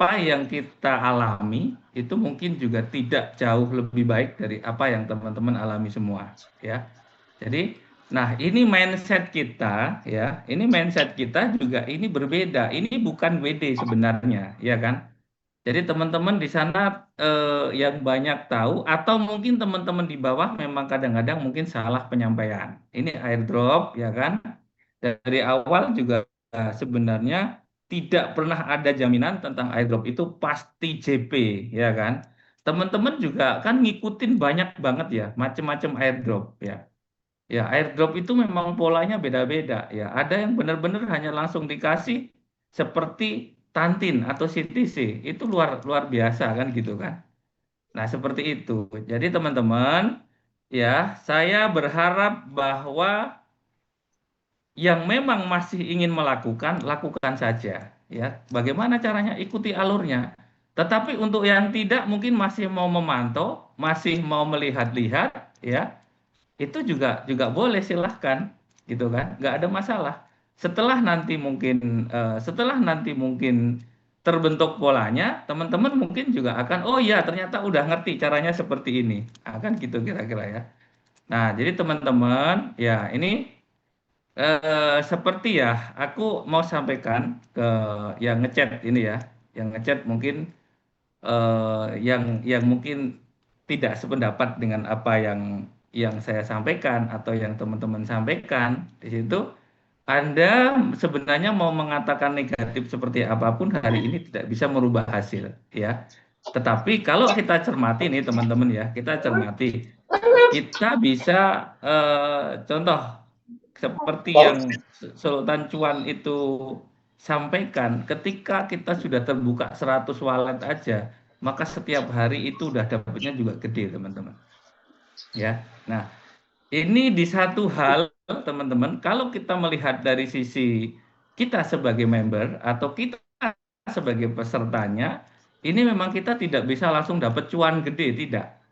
apa yang kita alami itu mungkin juga tidak jauh lebih baik dari apa yang teman-teman alami semua, ya. Jadi, nah ini mindset kita, ya, ini mindset kita juga ini berbeda. Ini bukan WD sebenarnya, ya kan? Jadi teman-teman di sana yang banyak tahu atau mungkin teman-teman di bawah memang kadang-kadang mungkin salah penyampaian. Ini airdrop, ya kan? Dari awal juga sebenarnya tidak pernah ada jaminan tentang airdrop itu pasti JP, ya kan? Teman-teman juga kan ngikutin banyak banget ya, macam-macam airdrop ya. Ya, airdrop itu memang polanya beda-beda ya. Ada yang benar-benar hanya langsung dikasih seperti Tantin atau CTC. Itu luar luar biasa kan gitu kan. Nah, seperti itu. Jadi teman-teman, ya, saya berharap bahwa yang memang masih ingin melakukan, lakukan saja. Ya, bagaimana caranya? Ikuti alurnya. Tetapi untuk yang tidak mungkin masih mau memantau, masih mau melihat-lihat, ya, itu juga boleh silahkan, gitu kan? Nggak ada masalah. Setelah nanti mungkin terbentuk polanya, teman-teman mungkin juga akan, oh iya ternyata udah ngerti caranya seperti ini. Akan gitu kira-kira ya. Nah, jadi teman-teman, ya ini seperti ya, aku mau sampaikan ke yang ngechat ini ya, yang ngechat mungkin yang mungkin tidak sependapat dengan apa yang saya sampaikan atau yang teman-teman sampaikan di situ. Anda sebenarnya mau mengatakan negatif seperti apapun hari ini tidak bisa merubah hasil, ya. Tetapi kalau kita cermati nih teman-teman ya, kita cermati, kita bisa contoh seperti yang Sultan Cuan itu sampaikan, ketika kita sudah terbuka 100 wallet aja, maka setiap hari itu udah dapatnya juga gede, teman-teman. Ya. Nah, ini di satu hal, teman-teman, kalau kita melihat dari sisi kita sebagai member atau kita sebagai pesertanya, ini memang kita tidak bisa langsung dapat cuan gede, tidak.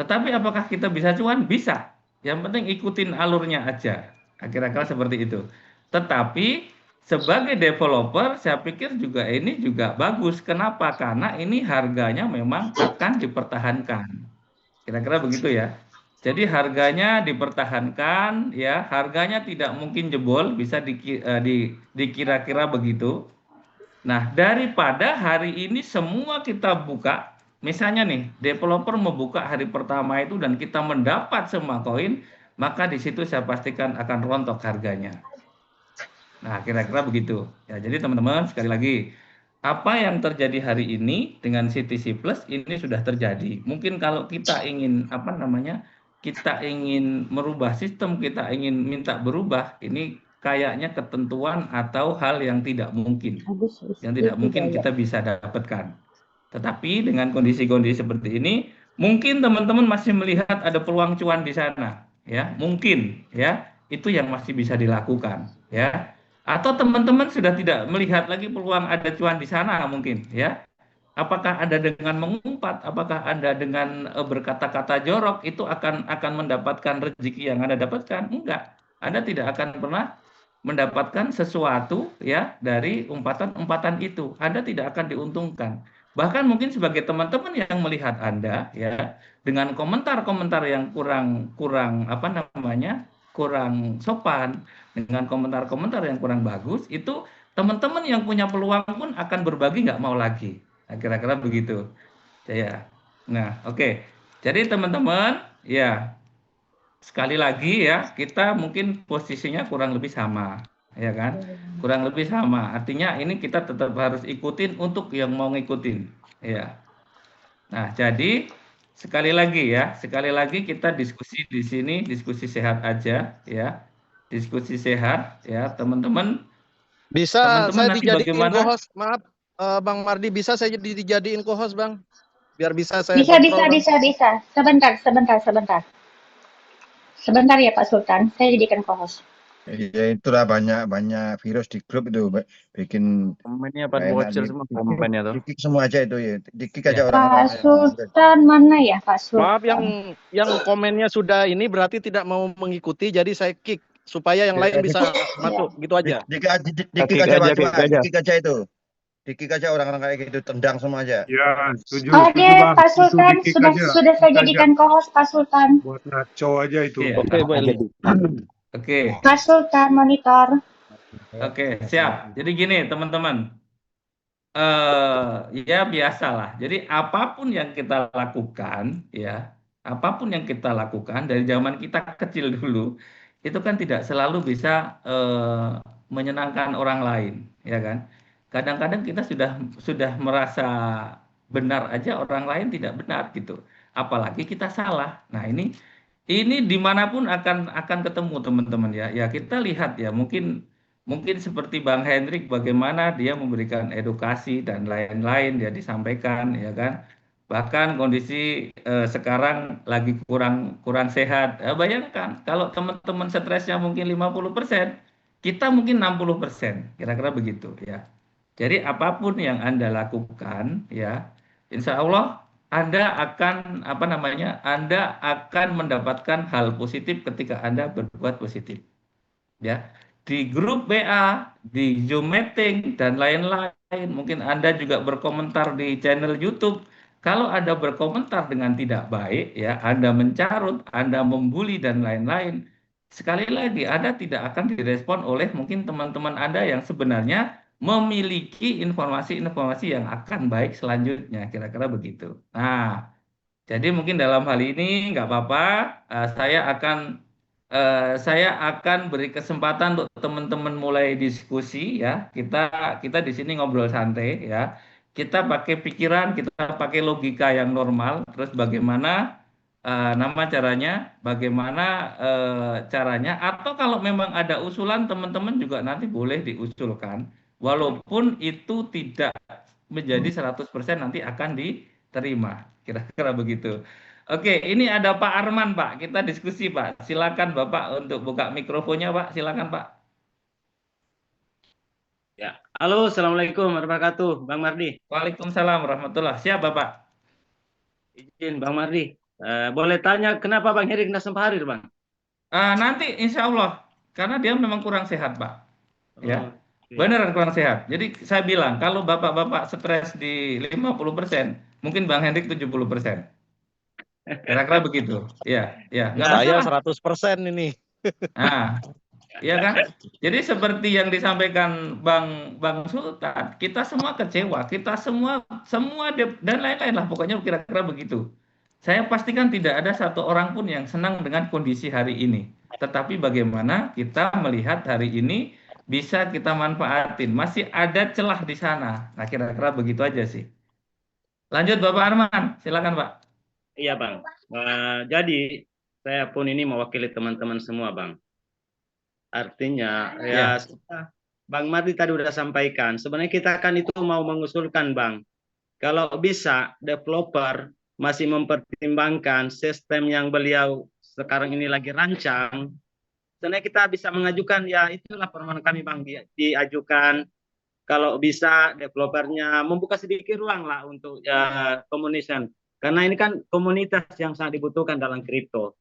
Tetapi apakah kita bisa cuan? Bisa. Yang penting ikutin alurnya aja. Kira-kira seperti itu. Tetapi sebagai developer, saya pikir juga ini juga bagus. Kenapa? Karena ini harganya memang akan dipertahankan. Kira-kira begitu ya. Jadi harganya dipertahankan, ya, harganya tidak mungkin jebol, bisa dikira-kira begitu. Nah, daripada hari ini semua kita buka, misalnya nih, developer membuka hari pertama itu dan kita mendapat semua koin, maka di situ saya pastikan akan rontok harganya. Nah, kira-kira begitu. Ya, jadi teman-teman, sekali lagi, apa yang terjadi hari ini dengan CTC Plus ini sudah terjadi. Mungkin kalau kita ingin apa namanya, kita ingin merubah sistem, kita ingin minta berubah, ini kayaknya ketentuan atau hal yang tidak mungkin, yang tidak mungkin kita bisa dapatkan. Tetapi dengan kondisi-kondisi seperti ini, mungkin teman-teman masih melihat ada peluang cuan di sana, ya, mungkin, ya, itu yang masih bisa dilakukan, ya. Atau teman-teman sudah tidak melihat lagi peluang ada cuan di sana, mungkin, ya. Apakah Anda dengan mengumpat, apakah Anda dengan berkata-kata jorok itu akan mendapatkan rezeki yang Anda dapatkan? Enggak. Anda tidak akan pernah mendapatkan sesuatu ya dari umpatan-umpatan itu. Anda tidak akan diuntungkan. Bahkan mungkin sebagai teman-teman yang melihat Anda ya dengan komentar-komentar yang kurang kurang apa namanya? Kurang sopan, dengan komentar-komentar yang kurang bagus, itu teman-teman yang punya peluang pun akan berbagi nggak mau lagi. Nah, kira-kira begitu. Ya. Nah, oke. Jadi teman-teman, ya sekali lagi ya, kita mungkin posisinya kurang lebih sama, ya kan? Kurang lebih sama. Artinya ini kita tetap harus ikutin untuk yang mau ngikutin, ya. Nah, jadi sekali lagi kita diskusi di sini, diskusi sehat aja, ya. Diskusi sehat, ya, teman-teman. Bisa Teman-teman saya nanti dijadiin bagaimana? co-host? Maaf, Bang Mardi, bisa saya dijadiin co-host, Bang? Biar bisa saya Bisa, kontrol, bisa, Bang. bisa, bisa. Sebentar, sebentar, sebentar. Sebentar ya Pak Sultan, saya jadikan co-host. Ya itulah banyak virus di grup itu bikin Komennya nggak pada enak bocil semua komennya tuh. di-kick semua aja itu ya. Di-kick aja Ya. orang-orang Pak yang Sultan mana ya Pak Maaf, Sultan? yang komennya sudah ini berarti tidak mau mengikuti, jadi saya kick supaya yang lain bisa masuk, gitu aja. di-kick Kick aja Pak aja, kick Cuan, aja. di-kick aja itu. Dikik aja orang-orang kayak gitu, tendang semua aja. Ya, setuju Oke, Bang. Pak Itu Sultan, dikik sudah aja, sudah saya dikik aja. jadikan co-host Pak Sultan. Buat ngaco aja itu. Iya. Oke, Bu Eli. Oke, Pak Sultan monitor. oke, siap. Jadi gini, teman-teman. Ya biasalah. Jadi apapun yang kita lakukan, ya, apapun yang kita lakukan dari zaman kita kecil dulu, itu kan tidak selalu bisa menyenangkan orang lain, ya kan? Kadang-kadang kita sudah merasa benar aja orang lain tidak benar gitu. Apalagi kita salah. Nah, ini dimanapun akan ketemu teman-teman ya. Ya kita lihat ya mungkin mungkin seperti Bang Hendrik bagaimana dia memberikan edukasi dan lain-lain ya disampaikan ya kan. Bahkan kondisi sekarang lagi kurang kurang sehat. Bayangkan kalau teman-teman stresnya mungkin 50%, kita mungkin 60%, kira-kira begitu ya. Jadi apapun yang Anda lakukan ya, insya Allah Anda akan apa namanya? Anda akan mendapatkan hal positif ketika Anda berbuat positif. Ya, di grup WA, di Zoom meeting dan lain-lain. Mungkin Anda juga berkomentar di channel YouTube. Kalau Anda berkomentar dengan tidak baik, ya, Anda mencarut, Anda membuli dan lain-lain. Sekali lagi, Anda tidak akan direspon oleh mungkin teman-teman Anda yang sebenarnya memiliki informasi-informasi yang akan baik selanjutnya, kira-kira begitu. Nah, jadi mungkin dalam hal ini nggak apa-apa, saya akan beri kesempatan untuk teman-teman mulai diskusi ya. Kita di sini ngobrol santai ya. Kita pakai pikiran, kita pakai logika yang normal. Terus bagaimana nama caranya, bagaimana caranya, atau kalau memang ada usulan teman-teman juga nanti boleh diusulkan. Walaupun itu tidak menjadi 100% nanti akan diterima. Kira-kira begitu. Oke, ini ada Pak Arman, Pak. Kita diskusi, Pak. Silakan Bapak untuk buka mikrofonnya, Pak. Silakan, Pak. Ya, halo, assalamualaikum warahmatullahi wabarakatuh, Bang Mardi. Waalaikumsalam warahmatullah. Siap, Bapak. Izin, Bang Mardi. Boleh tanya kenapa Bang Heri kena sempat hadir, Bang? Nanti insya Allah, karena dia memang kurang sehat, Pak. Ya, Oke. beneran kurang sehat. Jadi saya bilang, kalau Bapak-Bapak stres di 50%, mungkin Bang Hendrik 70%. Kira-kira begitu. Ya, ya. Nggak Saya masalah. 100% ini. Nah, iya kan? Jadi seperti yang disampaikan Bang Sultan, kita semua kecewa, kita dan lain-lain lah, pokoknya kira-kira begitu. Saya pastikan tidak ada satu orang pun yang senang dengan kondisi hari ini. Tetapi bagaimana kita melihat hari ini bisa kita manfaatin, masih ada celah di sana. Nah, kira-kira begitu aja sih. Lanjut Bapak Arman, silakan Pak. Iya, Bang. Jadi saya pun ini mewakili teman-teman semua, Bang. Artinya Ya. Bang Mardi tadi udah sampaikan, sebenarnya kita kan itu mau mengusulkan, Bang. Kalau bisa developer masih mempertimbangkan sistem yang beliau sekarang ini lagi rancang, sebenarnya kita bisa mengajukan, ya itulah permohonan kami, Bang, diajukan. Kalau bisa developernya membuka sedikit ruang lah untuk communication. Karena ini kan komunitas yang sangat dibutuhkan dalam kripto.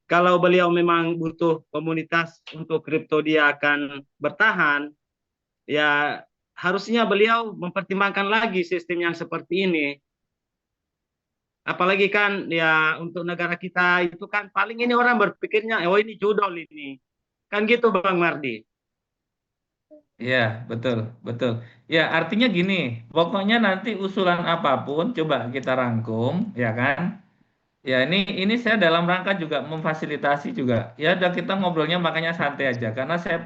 Kalau beliau memang butuh komunitas untuk kripto dia akan bertahan, ya harusnya beliau mempertimbangkan lagi sistem yang seperti ini. Apalagi kan ya untuk negara kita itu kan paling ini orang berpikirnya, oh ini judol ini. Kan gitu Bang Mardi. Iya, betul, betul. Ya, artinya gini, pokoknya nanti usulan apapun coba kita rangkum, ya kan? Ya, ini saya dalam rangka juga memfasilitasi juga. Ya, udah kita ngobrolnya makanya santai aja, karena saya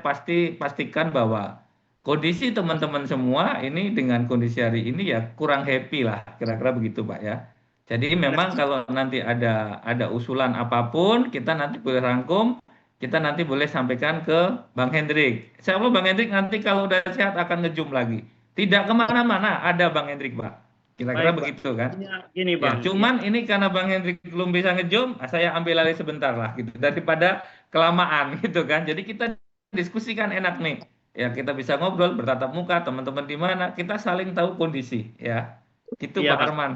pastikan bahwa kondisi teman-teman semua ini dengan kondisi hari ini ya kurang happy lah, kira-kira begitu, Pak ya. Jadi memang kalau nanti ada usulan apapun, kita nanti boleh rangkum, kita nanti boleh sampaikan ke Bang Hendrik. Insya Allah Bang Hendrik nanti kalau udah sehat akan ngejum lagi. Tidak kemana-mana, ada Bang Hendrik, Pak. Kira-kira Baik, begitu kan? Gini Ya, Bang. cuman ini karena Bang Hendrik belum bisa ngejum, saya ambil alih sebentar lah gitu. Daripada kelamaan gitu kan. Jadi kita diskusikan enak nih. Ya, kita bisa ngobrol bertatap muka, teman-teman di mana, kita saling tahu kondisi ya. Gitu Iya, Pak Bang. Arman.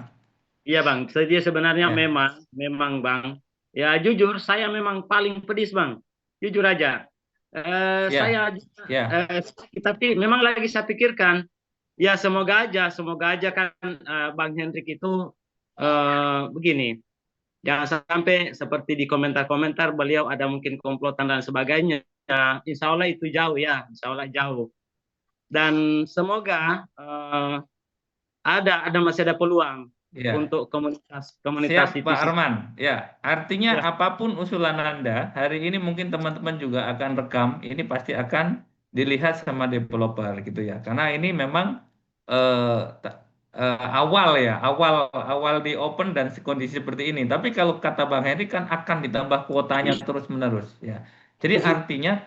Iya Bang, jadi sebenarnya Ya. memang Bang. Ya jujur saya memang paling pedis Bang. Jujur aja. Ya, Saya ya. tapi memang lagi saya pikirkan, ya semoga aja kan Bang Hendrik itu begini, jangan sampai seperti di komentar-komentar beliau ada mungkin komplotan dan sebagainya. Insya Allah itu jauh ya, Insya Allah jauh. Dan semoga masih ada peluang Ya. untuk komunitas Siap, itu Pak sendiri. Arman. Ya, artinya Ya. apapun usulan Anda, hari ini mungkin teman-teman juga akan rekam. Ini pasti akan dilihat sama developer gitu ya. Karena ini memang awal ya, awal di open dan kondisi seperti ini. Tapi kalau kata Bang Henry kan akan ditambah kuotanya terus-menerus ya. Jadi artinya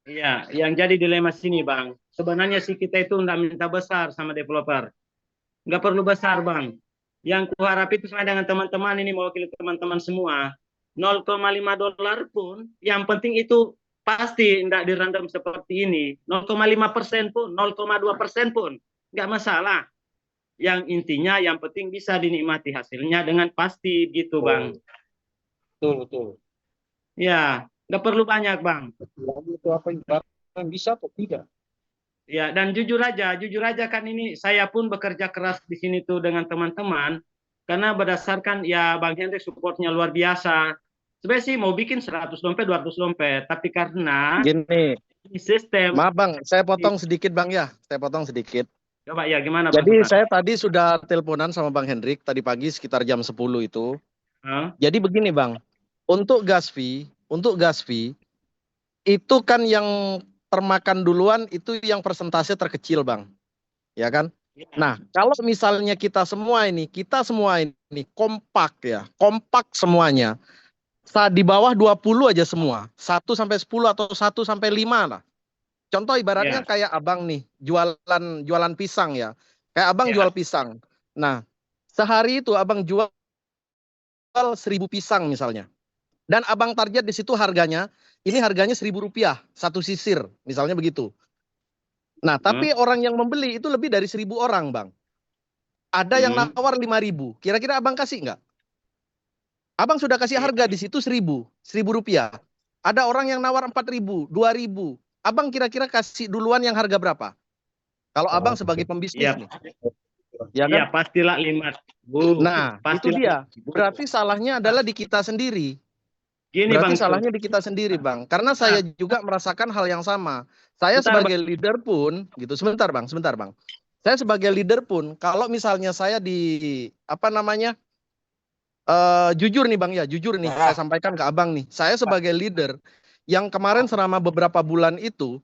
Iya, yang jadi dilema sini Bang. Sebenarnya sih kita itu nggak minta besar sama developer. Nggak perlu besar Bang. Yang kuharap itu saya dengan teman-teman ini mewakili teman-teman semua. $0,5 pun, yang penting itu pasti nggak dirandom seperti ini. 0,5% pun, 0,2% pun, nggak masalah. Yang intinya yang penting bisa dinikmati hasilnya dengan pasti gitu Bang. Betul. Ya, nggak perlu banyak Bang. Itu apa yang bisa atau tidak? Ya, dan jujur aja kan ini saya pun bekerja keras di sini tuh dengan teman-teman karena berdasarkan ya Bang Hendrik supportnya luar biasa. Sebenarnya sih mau bikin 100 dompet, 200 dompet, tapi karena Gini, ini sistem. maaf Bang, saya potong sedikit Bang ya. Saya potong sedikit. Coba ya gimana Bang Jadi Sultan? saya tadi sudah teleponan sama Bang Hendrik tadi pagi sekitar jam 10 itu. Hah? Jadi begini Bang, untuk gas fee itu kan yang termakan duluan itu yang persentase terkecil Bang. Ya kan? Ya. Nah, kalau misalnya kita semua ini kompak semuanya. Di bawah 20 aja semua. 1 sampai 10 atau 1 sampai 5 lah. Contoh ibaratnya Ya. kayak Abang nih, jualan pisang ya. Kayak Abang Ya. jual pisang. Nah, sehari itu Abang jual 1.000 pisang misalnya. Dan Abang target di situ harganya Rp1.000 satu sisir, misalnya begitu. Nah, tapi orang yang membeli itu lebih dari 1.000 orang, Bang. Ada yang nawar 5.000. Kira-kira Abang kasih nggak? Abang sudah kasih harga di situ Rp1.000. Ada orang yang nawar 4.000, 2.000. Abang kira-kira kasih duluan yang harga berapa? Kalau Abang sebagai pembisnis nih. Ya kan? Ya, pastilah 5.000. Nah, itu dia. Berarti salahnya adalah di kita sendiri. Gini Berarti Bang, salahnya di kita sendiri, Bang. Karena saya juga merasakan hal yang sama. Saya sebagai leader pun, gitu. Sebentar, Bang. Saya sebagai leader pun, kalau misalnya saya jujur nih, Bang ya, saya sampaikan ke Abang nih. Saya sebagai leader yang kemarin selama beberapa bulan itu,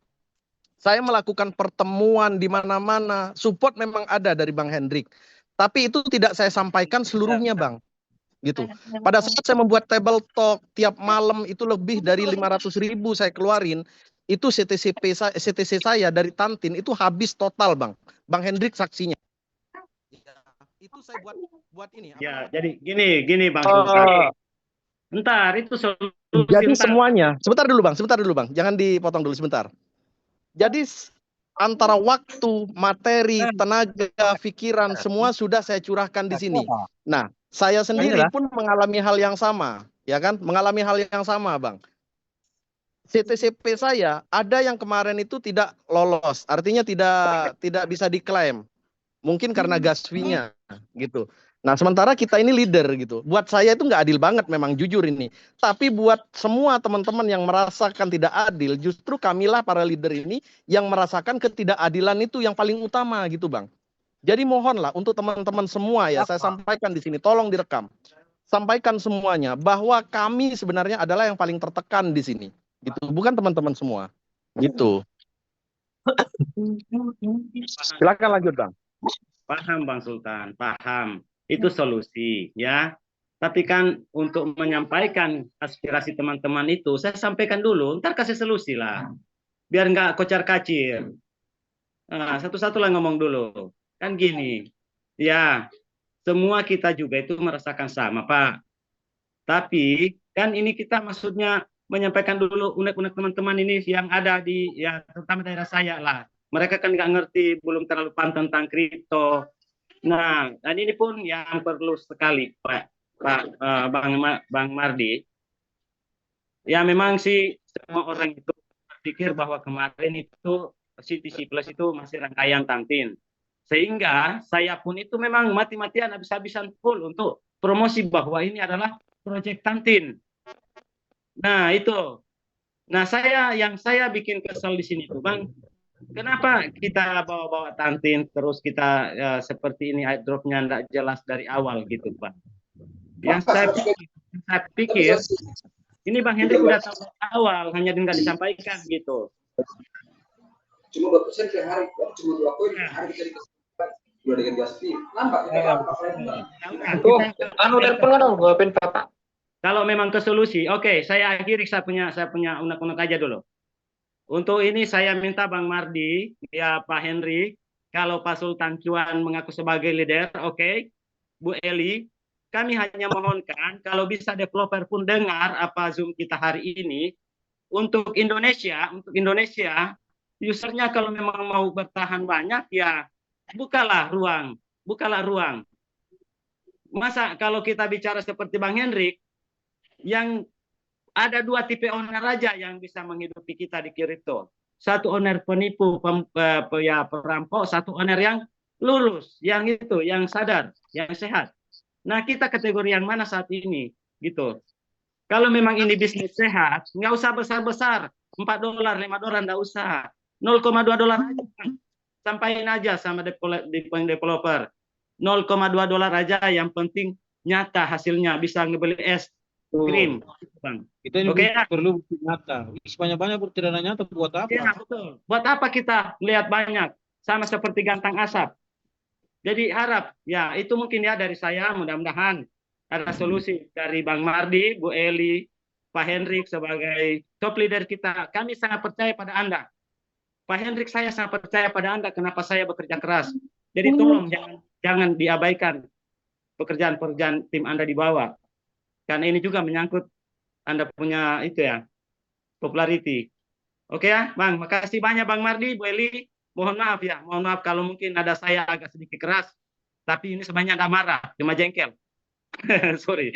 saya melakukan pertemuan di mana-mana. Support memang ada dari Bang Hendrik. Tapi itu tidak saya sampaikan seluruhnya, Bang. Gitu. Pada saat saya membuat table talk tiap malam itu lebih dari 500.000 saya keluarin, itu CTC saya dari Tantin itu habis total Bang. Bang Hendrik saksinya. Itu saya buat ini. Ya, jadi gini Bang Sultan. Bentar, itu solusi. Jadi semuanya, sebentar dulu Bang, jangan dipotong dulu sebentar. Jadi antara waktu, materi, tenaga, pikiran semua sudah saya curahkan di sini. Nah, saya sendiri pun mengalami hal yang sama, ya kan? Mengalami hal yang sama, Bang. CTCP saya ada yang kemarin itu tidak lolos, artinya tidak bisa diklaim. Mungkin karena gas fee-nya gitu. Nah, sementara kita ini leader gitu. Buat saya itu nggak adil banget memang jujur ini. Tapi buat semua teman-teman yang merasakan tidak adil, justru kamilah para leader ini yang merasakan ketidakadilan itu yang paling utama gitu, Bang. Jadi mohonlah untuk teman-teman semua ya, saya sampaikan di sini, tolong direkam. Sampaikan semuanya bahwa kami sebenarnya adalah yang paling tertekan di sini. Gitu, bukan teman-teman semua. Gitu. Silakan lanjut, Bang. Paham Bang Sultan, paham. Itu solusi ya. Tapi kan untuk menyampaikan aspirasi teman-teman itu, saya sampaikan dulu, ntar kasih solusi lah. Biar nggak kocar-kacir. Nah, satu-satu lah ngomong dulu. Kan gini, ya semua kita juga itu merasakan sama Pak. Tapi kan ini kita maksudnya menyampaikan dulu unek-unek teman-teman ini yang ada di, ya terutama daerah saya lah. Mereka kan nggak ngerti, belum terlalu paham tentang kripto. Nah, dan ini pun yang perlu sekali Bang Mardi. Ya memang sih semua orang itu berpikir bahwa kemarin itu CTC Plus itu masih rangkaian Tantin. Sehingga saya pun itu memang mati-matian habis-habisan full untuk promosi bahwa ini adalah proyek Tantin. Nah, itu. Nah, yang saya bikin kesal di sini tuh, Bang, kenapa kita bawa-bawa Tantin terus kita seperti ini airdropnya enggak jelas dari awal gitu, Pak. Yang saya pikir ini Bang Hendrik udah tahu dari awal, hanya nggak disampaikan gitu. Cuma 2% per hari, cuma 2 koin per hari kita dikasih dua dengan gas fee. Lambat Itu anu telepon dong, pen Bapak. Kalau memang ke solusi, oke, saya akhiri saya punya unek-unek aja dulu. Untuk ini saya minta Bang Mardi, ya Pak Hendrik, kalau Pak Sultan Cuan mengaku sebagai leader, oke, Bu Eli, kami hanya mohonkan kalau bisa developer pun dengar apa Zoom kita hari ini, untuk Indonesia, usernya kalau memang mau bertahan banyak, ya bukalah ruang. Masa kalau kita bicara seperti Bang Hendrik, yang ada 2 tipe owner aja yang bisa menghidupi kita di kripto. Satu owner penipu, perampok, satu owner yang lurus, yang sadar, yang sehat. Nah, kita kategori yang mana saat ini? Gitu. Kalau memang ini bisnis sehat, nggak usah besar-besar. $4, $5 nggak usah. $0,2 aja. Sampaikan aja sama developer. $0,2 aja, yang penting nyata hasilnya, bisa ngebeli es krim. Kita ini perlu bukti nyata. Banyak-banyak bukti dana nyata buat apa? Ya, betul. Buat apa kita melihat banyak? Sama seperti gantang asap. Jadi harap, ya itu mungkin ya dari saya, mudah-mudahan ada solusi dari Bang Mardi, Bu Eli, Pak Hendrik sebagai top leader kita. Kami sangat percaya pada Anda. Pak Hendrik, saya sangat percaya pada Anda. Kenapa saya bekerja keras? Jadi tolong jangan diabaikan pekerjaan-pekerjaan tim Anda di bawah. Karena ini juga menyangkut Anda punya itu ya, popularity. Oke ya, Bang. Makasih banyak Bang Mardi, Bu Eli. Mohon maaf ya, kalau mungkin ada saya agak sedikit keras. Tapi ini sebenarnya nggak marah, cuma jengkel. Sorry.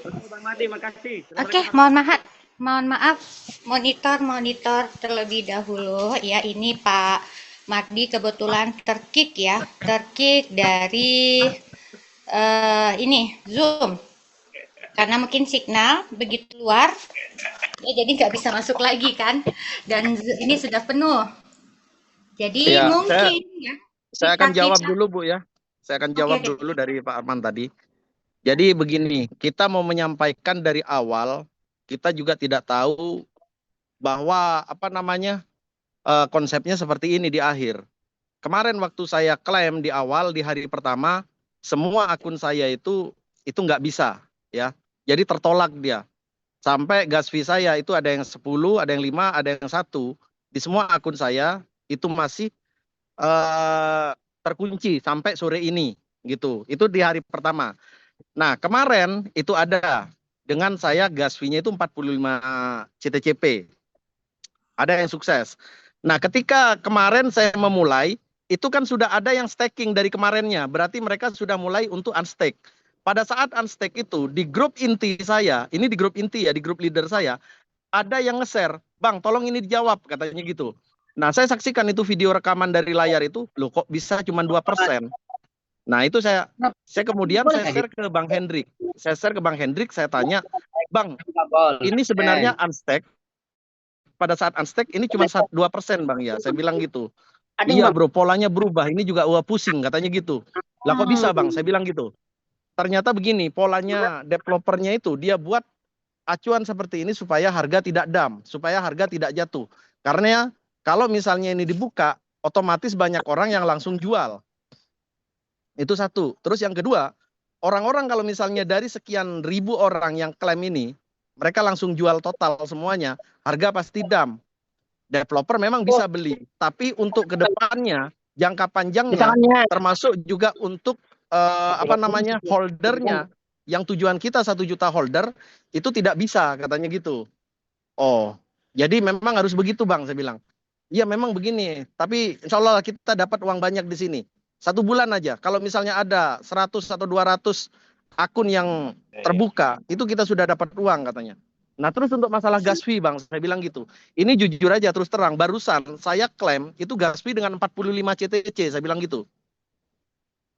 Bang Mardi, makasih. Oke, mohon maaf, monitor terlebih dahulu ya. Ini Pak Mardi kebetulan terkick dari ini Zoom karena mungkin signal begitu luar ya, jadi nggak bisa masuk lagi kan, dan ini sudah penuh, jadi Ya, mungkin saya akan jawab dulu Bu ya. Saya akan jawab dulu dari Pak Arman tadi. Jadi begini, kita mau menyampaikan dari awal, kita juga tidak tahu bahwa konsepnya seperti ini di akhir. Kemarin waktu saya klaim di awal, di hari pertama, semua akun saya itu nggak bisa ya. Jadi tertolak dia. Sampai gas fee saya itu ada yang 10, ada yang 5, ada yang 1. Di semua akun saya itu masih terkunci sampai sore ini gitu. Itu di hari pertama. Nah, kemarin itu ada dengan saya gas fee-nya itu 45 CTCP. Ada yang sukses. Nah, ketika kemarin saya memulai, itu kan sudah ada yang staking dari kemarinnya. Berarti mereka sudah mulai untuk unstake. Pada saat unstake itu, di grup inti saya, ini di grup inti ya, di grup leader saya, ada yang nge-share, Bang, tolong ini dijawab, katanya gitu. Nah, saya saksikan itu video rekaman dari layar itu, loh kok bisa cuma 2%. Nah, itu saya kemudian saya share ke Bang Hendrik. Saya tanya, Bang, ini sebenarnya unstake. Pada saat unstake ini cuma 2%, Bang ya. Saya bilang gitu. Iya bro, polanya berubah. Ini juga pusing, katanya gitu. Lah kok bisa Bang? Saya bilang gitu. Ternyata begini, polanya developernya itu dia buat acuan seperti ini supaya harga tidak dump, supaya harga tidak jatuh. Karena kalau misalnya ini dibuka, otomatis banyak orang yang langsung jual. Itu satu. Terus yang kedua, orang-orang kalau misalnya dari sekian ribu orang yang klaim ini, mereka langsung jual total semuanya, harga pasti dump. Developer memang bisa beli, tapi untuk kedepannya, jangka panjangnya, termasuk juga untuk holdernya, yang tujuan kita 1 juta holder, itu tidak bisa, katanya gitu. Oh, jadi memang harus begitu Bang, saya bilang. Iya memang begini, tapi insya Allah kita dapat uang banyak di sini. 1 bulan aja, kalau misalnya ada 100 atau 200 akun yang terbuka, itu kita sudah dapat uang katanya. Nah, terus untuk masalah gas fee, Bang, saya bilang gitu. Ini jujur aja, terus terang, barusan saya klaim itu gas fee dengan 45 CTC, saya bilang gitu.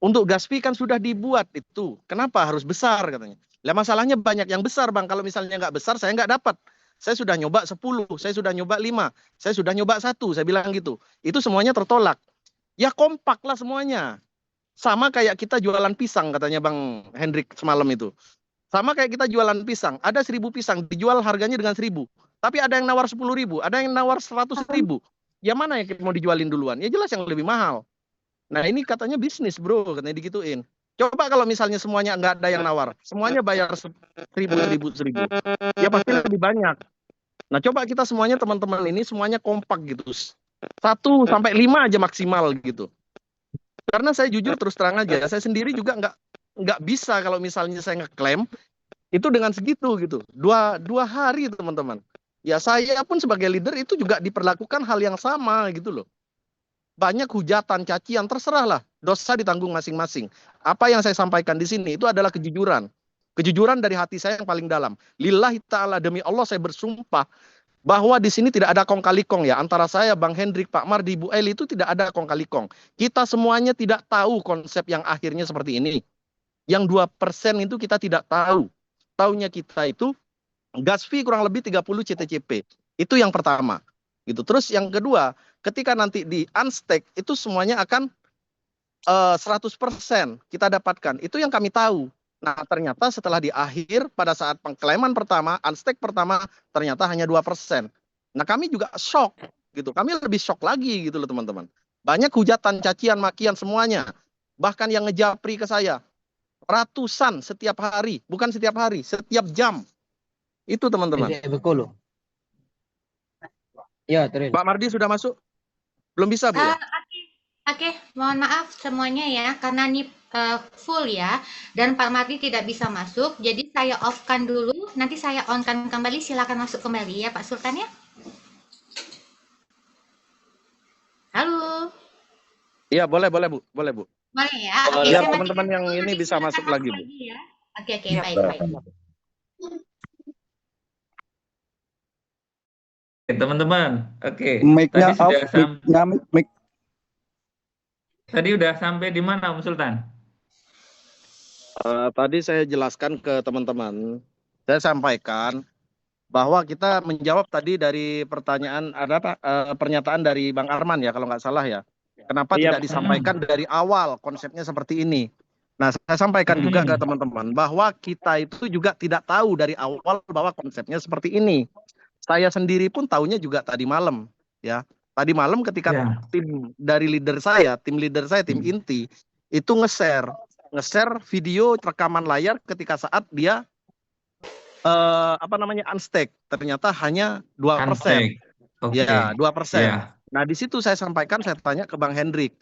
Untuk gas fee kan sudah dibuat itu. Kenapa harus besar katanya? Lah masalahnya banyak yang besar, Bang. Kalau misalnya nggak besar, saya nggak dapat. Saya sudah nyoba 10, saya sudah nyoba 5, saya sudah nyoba 1, saya bilang gitu. Itu semuanya tertolak. Ya kompak lah semuanya. Sama kayak kita jualan pisang, katanya Bang Hendrik semalam itu. Sama kayak kita jualan pisang, ada 1000 pisang, dijual harganya dengan 1000. Tapi ada yang nawar 10.000, ada yang nawar 100.000. Ya mana yang mau dijualin duluan? Ya jelas yang lebih mahal. Nah ini katanya bisnis bro, katanya digituin. Coba kalau misalnya semuanya nggak ada yang nawar, semuanya bayar 1000. Ya pasti lebih banyak. Nah coba kita semuanya teman-teman ini semuanya kompak gitu. 1 sampai 5 aja maksimal gitu. Karena saya jujur terus terang aja, saya sendiri juga nggak bisa kalau misalnya saya ngeklaim itu dengan segitu gitu. Dua hari teman-teman. Ya saya pun sebagai leader itu juga diperlakukan hal yang sama gitu loh. Banyak hujatan, cacian, terserah lah. Dosa ditanggung masing-masing. Apa yang saya sampaikan di sini itu adalah kejujuran. Kejujuran dari hati saya yang paling dalam. Lillahi ta'ala, demi Allah saya bersumpah bahwa di sini tidak ada kong kali kong ya. Antara saya, Bang Hendrik, Pak Mardi, Bu Eli itu tidak ada kong kali kong. Kita semuanya tidak tahu konsep yang akhirnya seperti ini. Yang 2% itu kita tidak tahu. Taunya kita itu gas fee kurang lebih 30 CTCP. Itu yang pertama. Gitu. Terus yang kedua, ketika nanti di unstake itu semuanya akan 100% kita dapatkan. Itu yang kami tahu. Nah, ternyata setelah di akhir pada saat pengklaiman pertama, unstake pertama ternyata hanya 2%. Nah, kami juga shock gitu. Kami lebih shock lagi gitu loh, teman-teman. Banyak hujatan, cacian, makian semuanya. Bahkan yang ngejapri ke saya ratusan setiap hari, bukan setiap hari, setiap jam. Itu, teman-teman. Ya, terus. Pak Mardi sudah masuk? Belum bisa, Bu ya? Oke, mohon maaf semuanya ya, karena ini full ya, dan Pak Mardi tidak bisa masuk, jadi saya off-kan dulu, nanti saya on-kan kembali, silakan masuk kembali ya Pak Sultan ya. Halo. Iya, boleh Bu. Boleh Bu. Boleh ya. Oke, Ya, saya teman-teman yang matikan dulu, ini nanti bisa silakan masuk lagi, Bu. ya. Oke, baik. Teman-teman, oke. Mic-nya Tadi off, mic. Tadi udah sampai di mana, Om Sultan? Tadi saya jelaskan ke teman-teman, saya sampaikan bahwa kita menjawab tadi dari pertanyaan pernyataan dari Bang Arman ya kalau nggak salah ya. Kenapa tidak disampaikan dari awal konsepnya seperti ini? Nah, saya sampaikan juga ke teman-teman bahwa kita itu juga tidak tahu dari awal bahwa konsepnya seperti ini. Saya sendiri pun tahunya juga tadi malam ya. Tadi malam ketika tim dari tim leader saya, tim inti itu nge-share video rekaman layar ketika saat dia unstake, ternyata hanya 2%. Ya, 2%. Yeah. Nah, di situ saya sampaikan, saya tanya ke Bang Hendrik.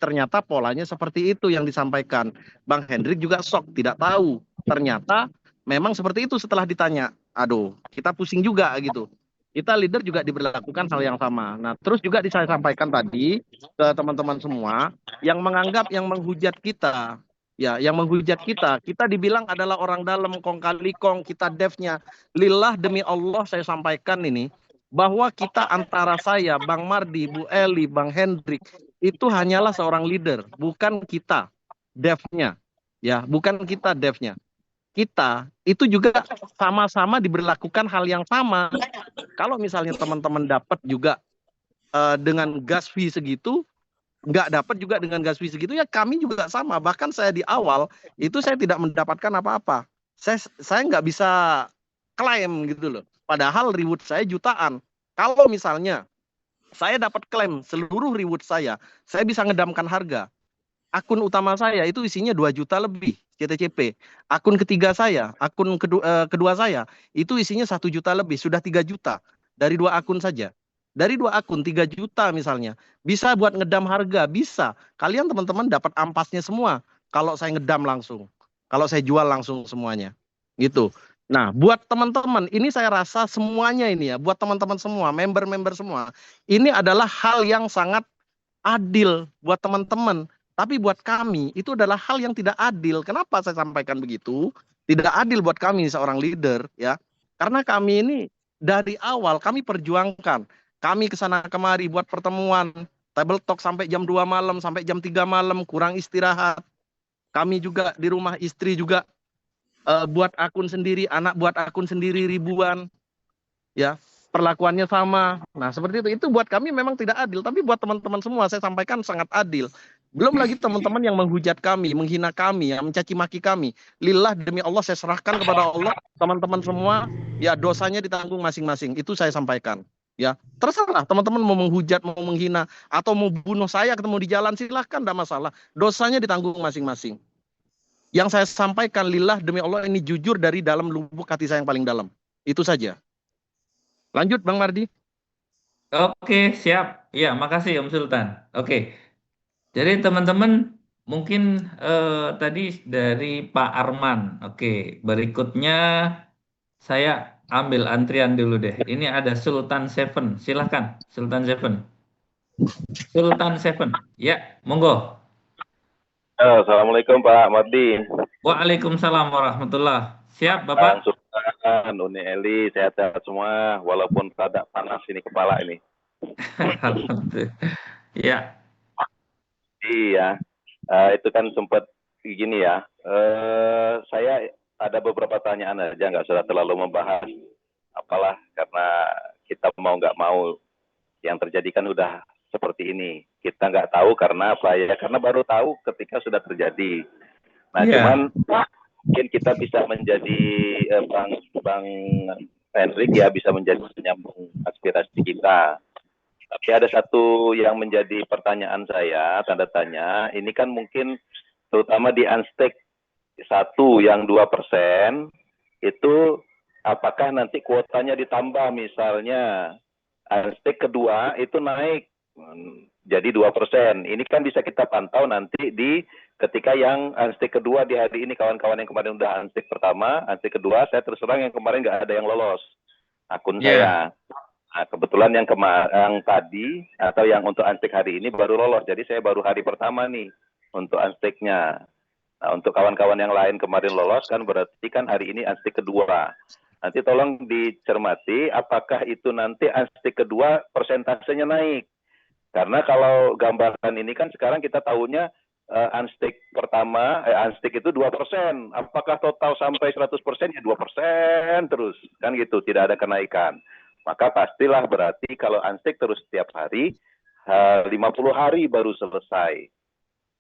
Ternyata polanya seperti itu yang disampaikan. Bang Hendrik juga shock, tidak tahu. Ternyata memang seperti itu setelah ditanya. Aduh, kita pusing juga gitu. Kita leader juga diberlakukan hal yang sama. Nah, terus juga saya sampaikan tadi ke teman-teman semua yang menganggap, yang menghujat kita. Ya, yang menghujat kita dibilang adalah orang dalam, kong kali kong, kita devnya. Lillah demi Allah saya sampaikan ini, bahwa kita antara saya, Bang Mardi, Bu Eli, Bang Hendrik, itu hanyalah seorang leader, bukan kita devnya. Ya, bukan kita devnya. Kita itu juga sama-sama diberlakukan hal yang sama. Kalau misalnya teman-teman dapat juga dengan gas fee segitu, nggak dapat juga dengan gas fee segitu, ya kami juga sama. Bahkan saya di awal itu saya tidak mendapatkan apa-apa. Saya nggak bisa klaim gitu loh. Padahal reward saya jutaan. Kalau misalnya saya dapat klaim seluruh reward saya bisa ngedamkan harga. Akun utama saya itu isinya 2 juta lebih CTCP. Akun ketiga saya, akun kedua saya itu isinya 1 juta lebih, sudah 3 juta dari 2 akun saja. Dari 2 akun 3 juta misalnya, bisa buat ngedam harga, bisa. Kalian teman-teman dapat ampasnya semua kalau saya ngedam langsung. Kalau saya jual langsung semuanya. Gitu. Nah, buat teman-teman, ini saya rasa semuanya ini ya, buat teman-teman semua, member-member semua, ini adalah hal yang sangat adil buat teman-teman. Tapi buat kami itu adalah hal yang tidak adil. Kenapa saya sampaikan begitu? Tidak adil buat kami seorang leader ya. Karena kami ini dari awal kami perjuangkan. Kami kesana kemari buat pertemuan, table talk sampai jam 2 malam, sampai jam 3 malam, kurang istirahat. Kami juga di rumah istri juga buat akun sendiri, anak buat akun sendiri ribuan. Ya, perlakuannya sama. Nah, seperti itu. Itu buat kami memang tidak adil, tapi buat teman-teman semua saya sampaikan sangat adil. Belum lagi teman-teman yang menghujat kami, menghina kami, yang mencaci maki kami. Lillah demi Allah saya serahkan kepada Allah, teman-teman semua, ya dosanya ditanggung masing-masing. Itu saya sampaikan. Ya, terserah teman-teman mau menghujat, mau menghina, atau mau bunuh saya ketemu di jalan, silahkan, tidak masalah. Dosanya ditanggung masing-masing. Yang saya sampaikan lillah demi Allah ini jujur dari dalam lubuk hati saya yang paling dalam. Itu saja. Lanjut Bang Mardi. Oke, siap. Ya, makasih Om Sultan. Oke. Jadi teman-teman mungkin tadi dari Pak Arman. Oke, berikutnya saya ambil antrian dulu deh. Ini ada Sultan Seven. Silahkan, Sultan Seven. Sultan Seven. Ya, monggo. Assalamualaikum Pak Mardi. Waalaikumsalam warahmatullah. Siap, Bang Bapak? Sultan, Uni Eli, sehat-sehat semua, walaupun rada panas ini kepala ini. Alhamdulillah. Ya. Iya, itu kan sempat gini ya. Saya ada beberapa pertanyaan aja, nggak sudah terlalu membahas. Apalah, karena kita mau nggak mau yang terjadi kan udah seperti ini. Kita nggak tahu karena apa ya? Karena baru tahu ketika sudah terjadi. Nah, cuman mungkin kita bisa menjadi Bang Hendrik ya, bisa menjadi penyambung aspirasi kita. Tapi ada satu yang menjadi pertanyaan saya, tanda tanya. Ini kan mungkin terutama di Anstek 1 yang 2%, itu apakah nanti kuotanya ditambah, misalnya Anstek kedua itu naik jadi 2%. Ini kan bisa kita pantau nanti di ketika yang Anstek kedua di hari ini, kawan-kawan yang kemarin udah Anstek pertama, Anstek kedua, saya terus terang yang kemarin nggak ada yang lolos akun saya. Nah, kebetulan yang tadi atau yang untuk Anstek hari ini baru lolos, jadi saya baru hari pertama nih untuk Ansteknya. Nah, untuk kawan-kawan yang lain kemarin lolos kan berarti kan hari ini Anstek kedua. Nanti tolong dicermati apakah itu nanti Anstek kedua persentasenya naik. Karena kalau gambaran ini kan sekarang kita tahunya Anstek pertama, Anstek itu 2%. Apakah total sampai 100% ya 2% terus. Kan gitu, tidak ada kenaikan. Maka pastilah berarti kalau Anstek terus setiap hari, 50 hari baru selesai.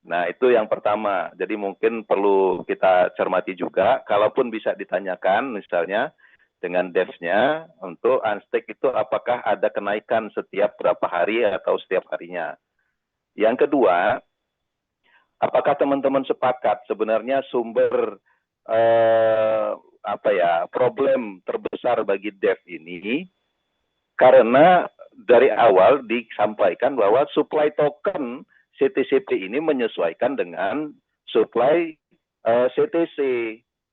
Nah, itu yang pertama. Jadi mungkin perlu kita cermati juga, kalaupun bisa ditanyakan misalnya dengan devs-nya, untuk Anstek itu apakah ada kenaikan setiap berapa hari atau setiap harinya. Yang kedua, apakah teman-teman sepakat sebenarnya sumber problem terbesar bagi dev ini, karena dari awal disampaikan bahwa supply token CTCP ini menyesuaikan dengan supply CTC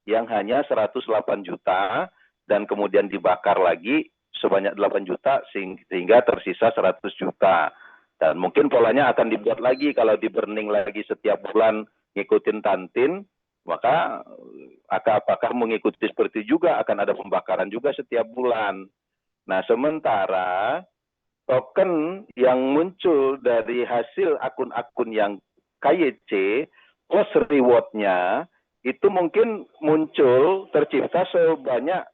yang hanya 108 juta dan kemudian dibakar lagi sebanyak 8 juta sehingga tersisa 100 juta. Dan mungkin polanya akan dibuat lagi kalau di burning lagi setiap bulan ngikutin tantin, maka apakah mengikuti seperti juga akan ada pembakaran juga setiap bulan. Nah, sementara token yang muncul dari hasil akun-akun yang KYC plus reward-nya itu mungkin muncul tercipta sebanyak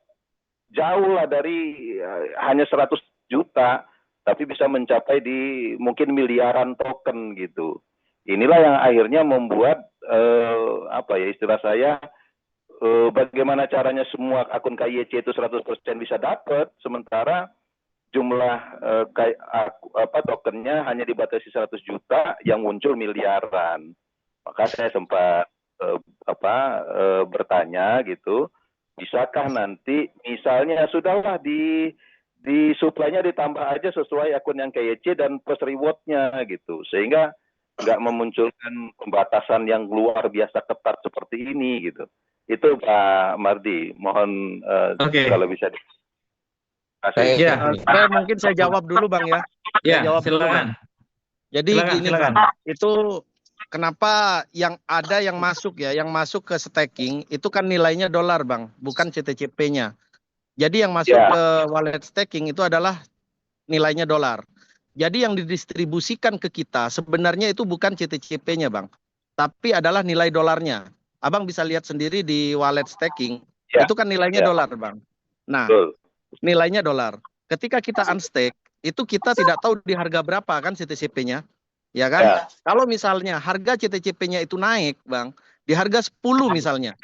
jauh lah dari hanya 100 juta, tapi bisa mencapai di mungkin miliaran token gitu. Inilah yang akhirnya membuat istilah saya, bagaimana caranya semua akun KYC itu 100% bisa dapat, sementara jumlah tokennya hanya dibatasi 100 juta yang muncul miliaran. Maka saya sempat bertanya gitu, bisakah nanti misalnya sudahlah di supply-nya ditambah aja sesuai akun yang KYC dan plus reward-nya gitu, sehingga nggak memunculkan pembatasan yang luar biasa ketat seperti ini gitu. Itu Pak Mardi, mohon kalau bisa mungkin saya jawab dulu Bang ya. Ya, silakan. Jadi gini Bang, itu kenapa yang ada yang masuk ke staking itu kan nilainya dolar Bang, bukan CTCP-nya. Jadi yang masuk Ya. ke wallet staking itu adalah nilainya dolar. Jadi yang didistribusikan ke kita sebenarnya itu bukan CTCP-nya, Bang, tapi adalah nilai dolarnya. Abang bisa lihat sendiri di wallet staking, Ya. itu kan nilainya Ya. dolar, Bang. Nah, Betul. nilainya dolar. Ketika kita unstake, itu kita tidak tahu di harga berapa kan CTCP-nya, ya kan? Ya. Kalau misalnya harga CTCP-nya itu naik, Bang, di harga 10 misalnya,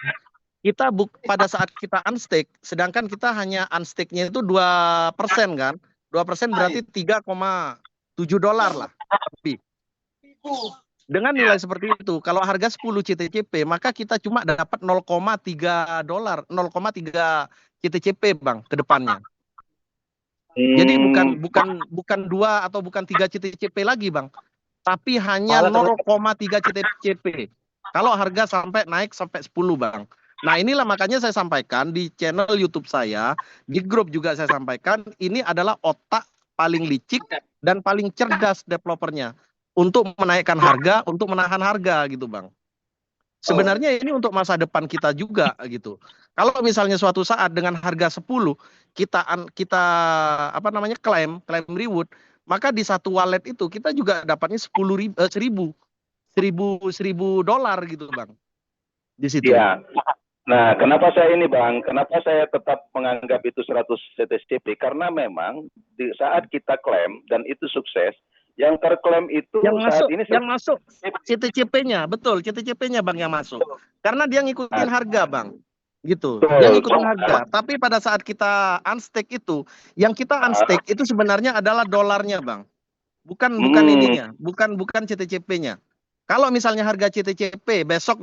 kita pada saat kita unstake, sedangkan kita hanya unstake-nya itu 2% kan? 2% berarti 3,7 dolar lah lebih. Dengan nilai seperti itu, kalau harga 10 CTCP, maka kita cuma dapat 0,3 dolar, 0,3 CTCP, Bang, ke depannya. Jadi bukan 2 atau bukan 3 CTCP lagi, Bang, tapi hanya 0,3 CTCP. Kalau harga sampai naik sampai 10, Bang. Nah, inilah makanya saya sampaikan di channel YouTube saya, di grup juga saya sampaikan, ini adalah otak paling licik dan paling cerdas developernya untuk menaikkan harga, untuk menahan harga gitu, Bang. Sebenarnya ini untuk masa depan kita juga gitu. Kalau misalnya suatu saat dengan harga 10 kita klaim reward, maka di satu wallet itu kita juga dapatnya 1000 dolar gitu, Bang. Di situ. Iya. Nah, kenapa saya ini, Bang? Kenapa saya tetap menganggap itu 100 CTCP? Karena memang di saat kita klaim dan itu sukses, yang terklaim itu yang masuk CTCP-nya, betul, CTCP-nya, Bang, yang masuk. Karena dia ngikutin harga, Bang. Gitu. Dia ngikutin harga. Tapi pada saat kita unstake itu, yang kita unstake itu sebenarnya adalah dolarnya, Bang. Bukan ininya, bukan CTCP-nya. Kalau misalnya harga CTCP besok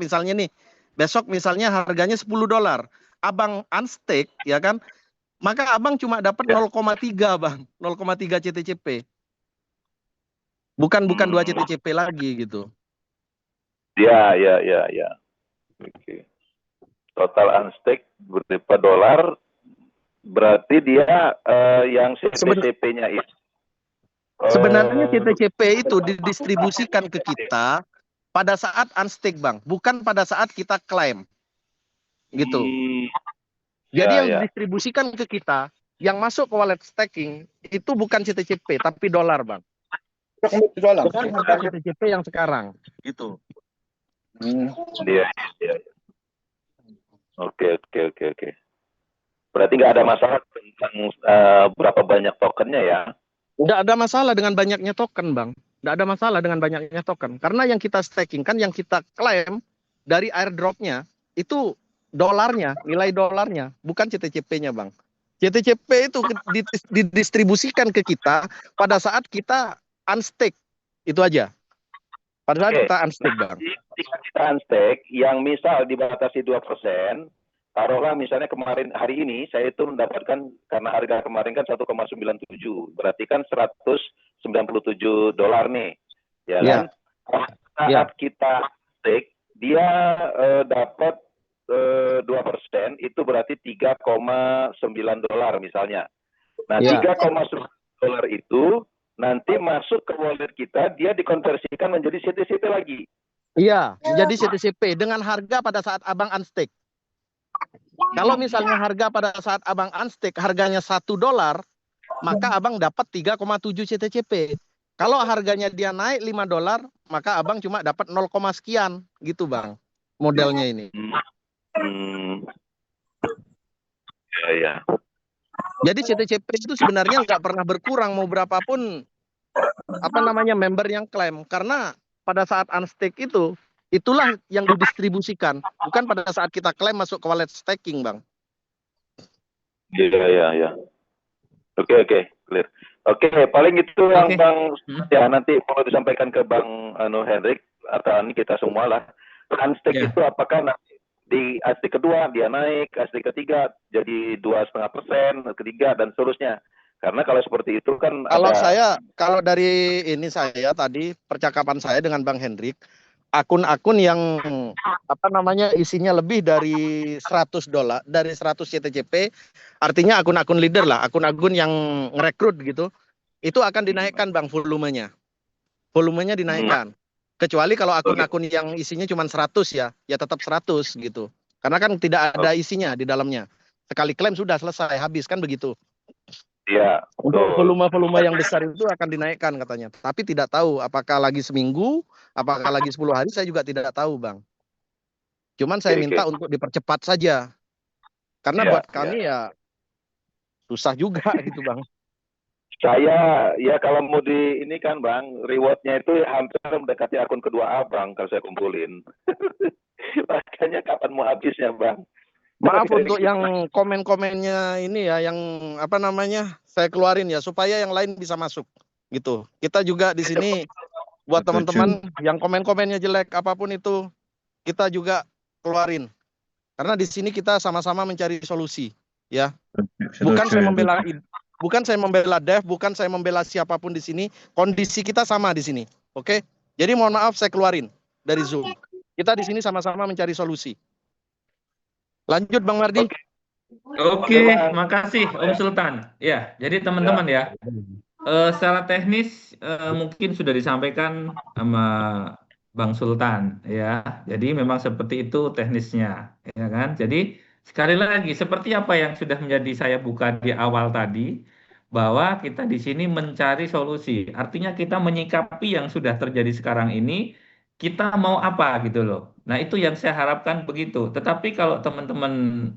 misalnya harganya 10 dolar, Abang unstake, ya kan? Maka Abang cuma dapat 0,3, Bang. 0,3 CTCP. Bukan 2 CTCP lagi gitu. Ya. Oke. Total unstake berupa dolar, berarti dia yang CTCP-nya itu. Sebenarnya CTCP itu didistribusikan ke kita pada saat unstake, Bang, bukan pada saat kita klaim. Gitu. Jadi yang didistribusikan ke kita, yang masuk ke wallet staking itu bukan CTCP tapi dolar, Bang. Bukan CTCP yang sekarang, gitu. Iya. Oke. Berarti nggak ada masalah tentang berapa banyak tokennya ya? Nggak ada masalah dengan banyaknya token, Bang. Nggak ada masalah dengan banyaknya token. Karena yang kita staking kan, yang kita klaim dari airdrop-nya, itu dolarnya, nilai dolarnya, bukan CTCP-nya, Bang. CTCP itu didistribusikan ke kita pada saat kita unstake. Itu aja. Pada saat kita unstake, Bang. Jika kita unstake, yang misal dibatasi 2%, taruhlah misalnya kemarin hari ini saya itu mendapatkan, karena harga kemarin kan 1,97, berarti kan 197 dolar nih, ya kan? Saat kita stake, dia dapat 2%, itu berarti 3,9 dolar misalnya. Nah, 3,9 dolar itu nanti masuk ke wallet kita, dia dikonversikan menjadi CTCP lagi. Iya, menjadi CTCP dengan harga pada saat Abang unstake. Kalau misalnya harga pada saat Abang unstake harganya 1 dolar, maka Abang dapat 3,7 CTCP. Kalau harganya dia naik 5 dolar, maka Abang cuma dapat 0, sekian gitu, Bang. Modelnya ini. Ya. Jadi CTCP itu sebenarnya nggak pernah berkurang mau berapapun member yang klaim, karena pada saat unstake itu itulah yang didistribusikan, bukan pada saat kita klaim masuk ke wallet staking, Bang. Iya. Oke, clear. Oke, paling itu yang Bang ya nanti perlu disampaikan ke Bang Hendrik atau ini kita semua lah. Unstake itu apakah nanti di unstake kedua dia naik, unstake ketiga jadi 2,5%, ketiga dan seterusnya. Karena kalau seperti itu kan kalau dari ini saya tadi percakapan saya dengan Bang Hendrik, akun-akun yang isinya lebih dari 100 dolar, dari 100 CTCP, artinya akun-akun leader lah, akun-akun yang ngerekrut gitu, itu akan dinaikkan, Bang, volumenya dinaikkan. Kecuali kalau akun-akun yang isinya cuma 100 ya tetap 100 gitu, karena kan tidak ada isinya di dalamnya. Sekali klaim sudah selesai, habis kan begitu. Iya, Untuk betul. volume-volume yang besar itu akan dinaikkan katanya. Tapi tidak tahu apakah lagi seminggu, apakah lagi 10 hari, saya juga tidak tahu, Bang. Cuman saya Oke, minta oke. untuk dipercepat saja. Karena Iya, buat kami ya susah juga gitu, Bang. Saya ya kalau mau di ini kan Bang, rewardnya itu hampir mendekati akun kedua Abang kalau saya kumpulin. Makanya kapan mau habisnya Bang? Maaf untuk yang komen-komennya ini ya, yang apa namanya, saya keluarin ya, supaya yang lain bisa masuk gitu. Kita juga di sini buat teman-teman yang komen-komennya jelek apapun itu, kita juga keluarin. Karena di sini kita sama-sama mencari solusi, ya. Bukan saya membela Dev, bukan saya membela siapapun di sini. Kondisi kita sama di sini, oke? Jadi mohon maaf saya keluarin dari Zoom. Kita di sini sama-sama mencari solusi. Lanjut Bang Mardi. Oke, makasih Om Sultan. Ya, jadi teman-teman ya, secara teknis mungkin sudah disampaikan sama Bang Sultan ya. Jadi memang seperti itu teknisnya, ya kan? Jadi sekali lagi seperti apa yang sudah menjadi saya buka di awal tadi, bahwa kita di sini mencari solusi. Artinya kita menyikapi yang sudah terjadi sekarang ini, kita mau apa gitu loh. Nah, itu yang saya harapkan begitu. Tetapi kalau teman-teman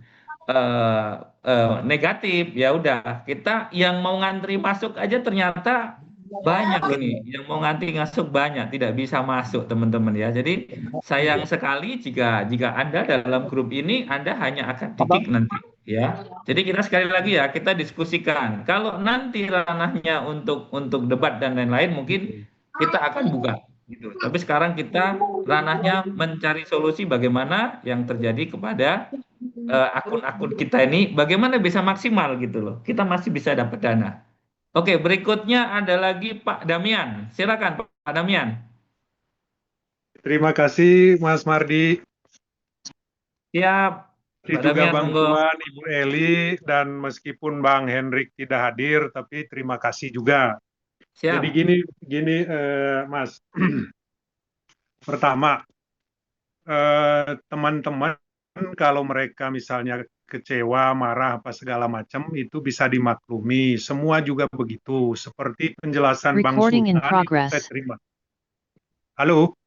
negatif, ya udah, kita yang mau ngantri masuk aja ternyata banyak ini, yang mau ngantri masuk banyak, tidak bisa masuk teman-teman ya. Jadi sayang sekali jika Anda dalam grup ini Anda hanya akan di-kick nanti ya. Jadi kita sekali lagi ya, kita diskusikan. Kalau nanti ranahnya untuk debat dan lain-lain mungkin kita akan buka gitu. Tapi sekarang kita ranahnya mencari solusi bagaimana yang terjadi kepada akun-akun kita ini, bagaimana bisa maksimal gitu loh. Kita masih bisa dapat dana. Oke, berikutnya ada lagi Pak Damian. Silakan Pak Damian. Terima kasih Mas Mardi. Siap. Terima Pak juga Damian, Bang monggo. Tuan, Ibu Eli, dan meskipun Bang Hendrik tidak hadir, tapi terima kasih juga. Siap. Jadi gini Mas. Pertama, teman-teman kalau mereka misalnya kecewa, marah, apa segala macam, itu bisa dimaklumi. Semua juga begitu. Seperti penjelasan Bang Sultan itu saya terima. Halo?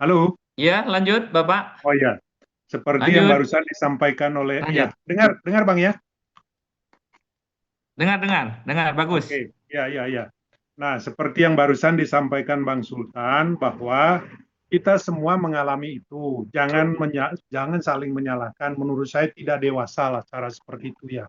Halo? Ya, lanjut Bapak. Oh ya, seperti Lanjut. yang barusan disampaikan oleh Lanjut. ya, dengar Bang ya. Dengar, bagus. Oke, ya. Nah, seperti yang barusan disampaikan Bang Sultan bahwa kita semua mengalami itu. Jangan saling menyalahkan. Menurut saya tidak dewasa lah cara seperti itu ya.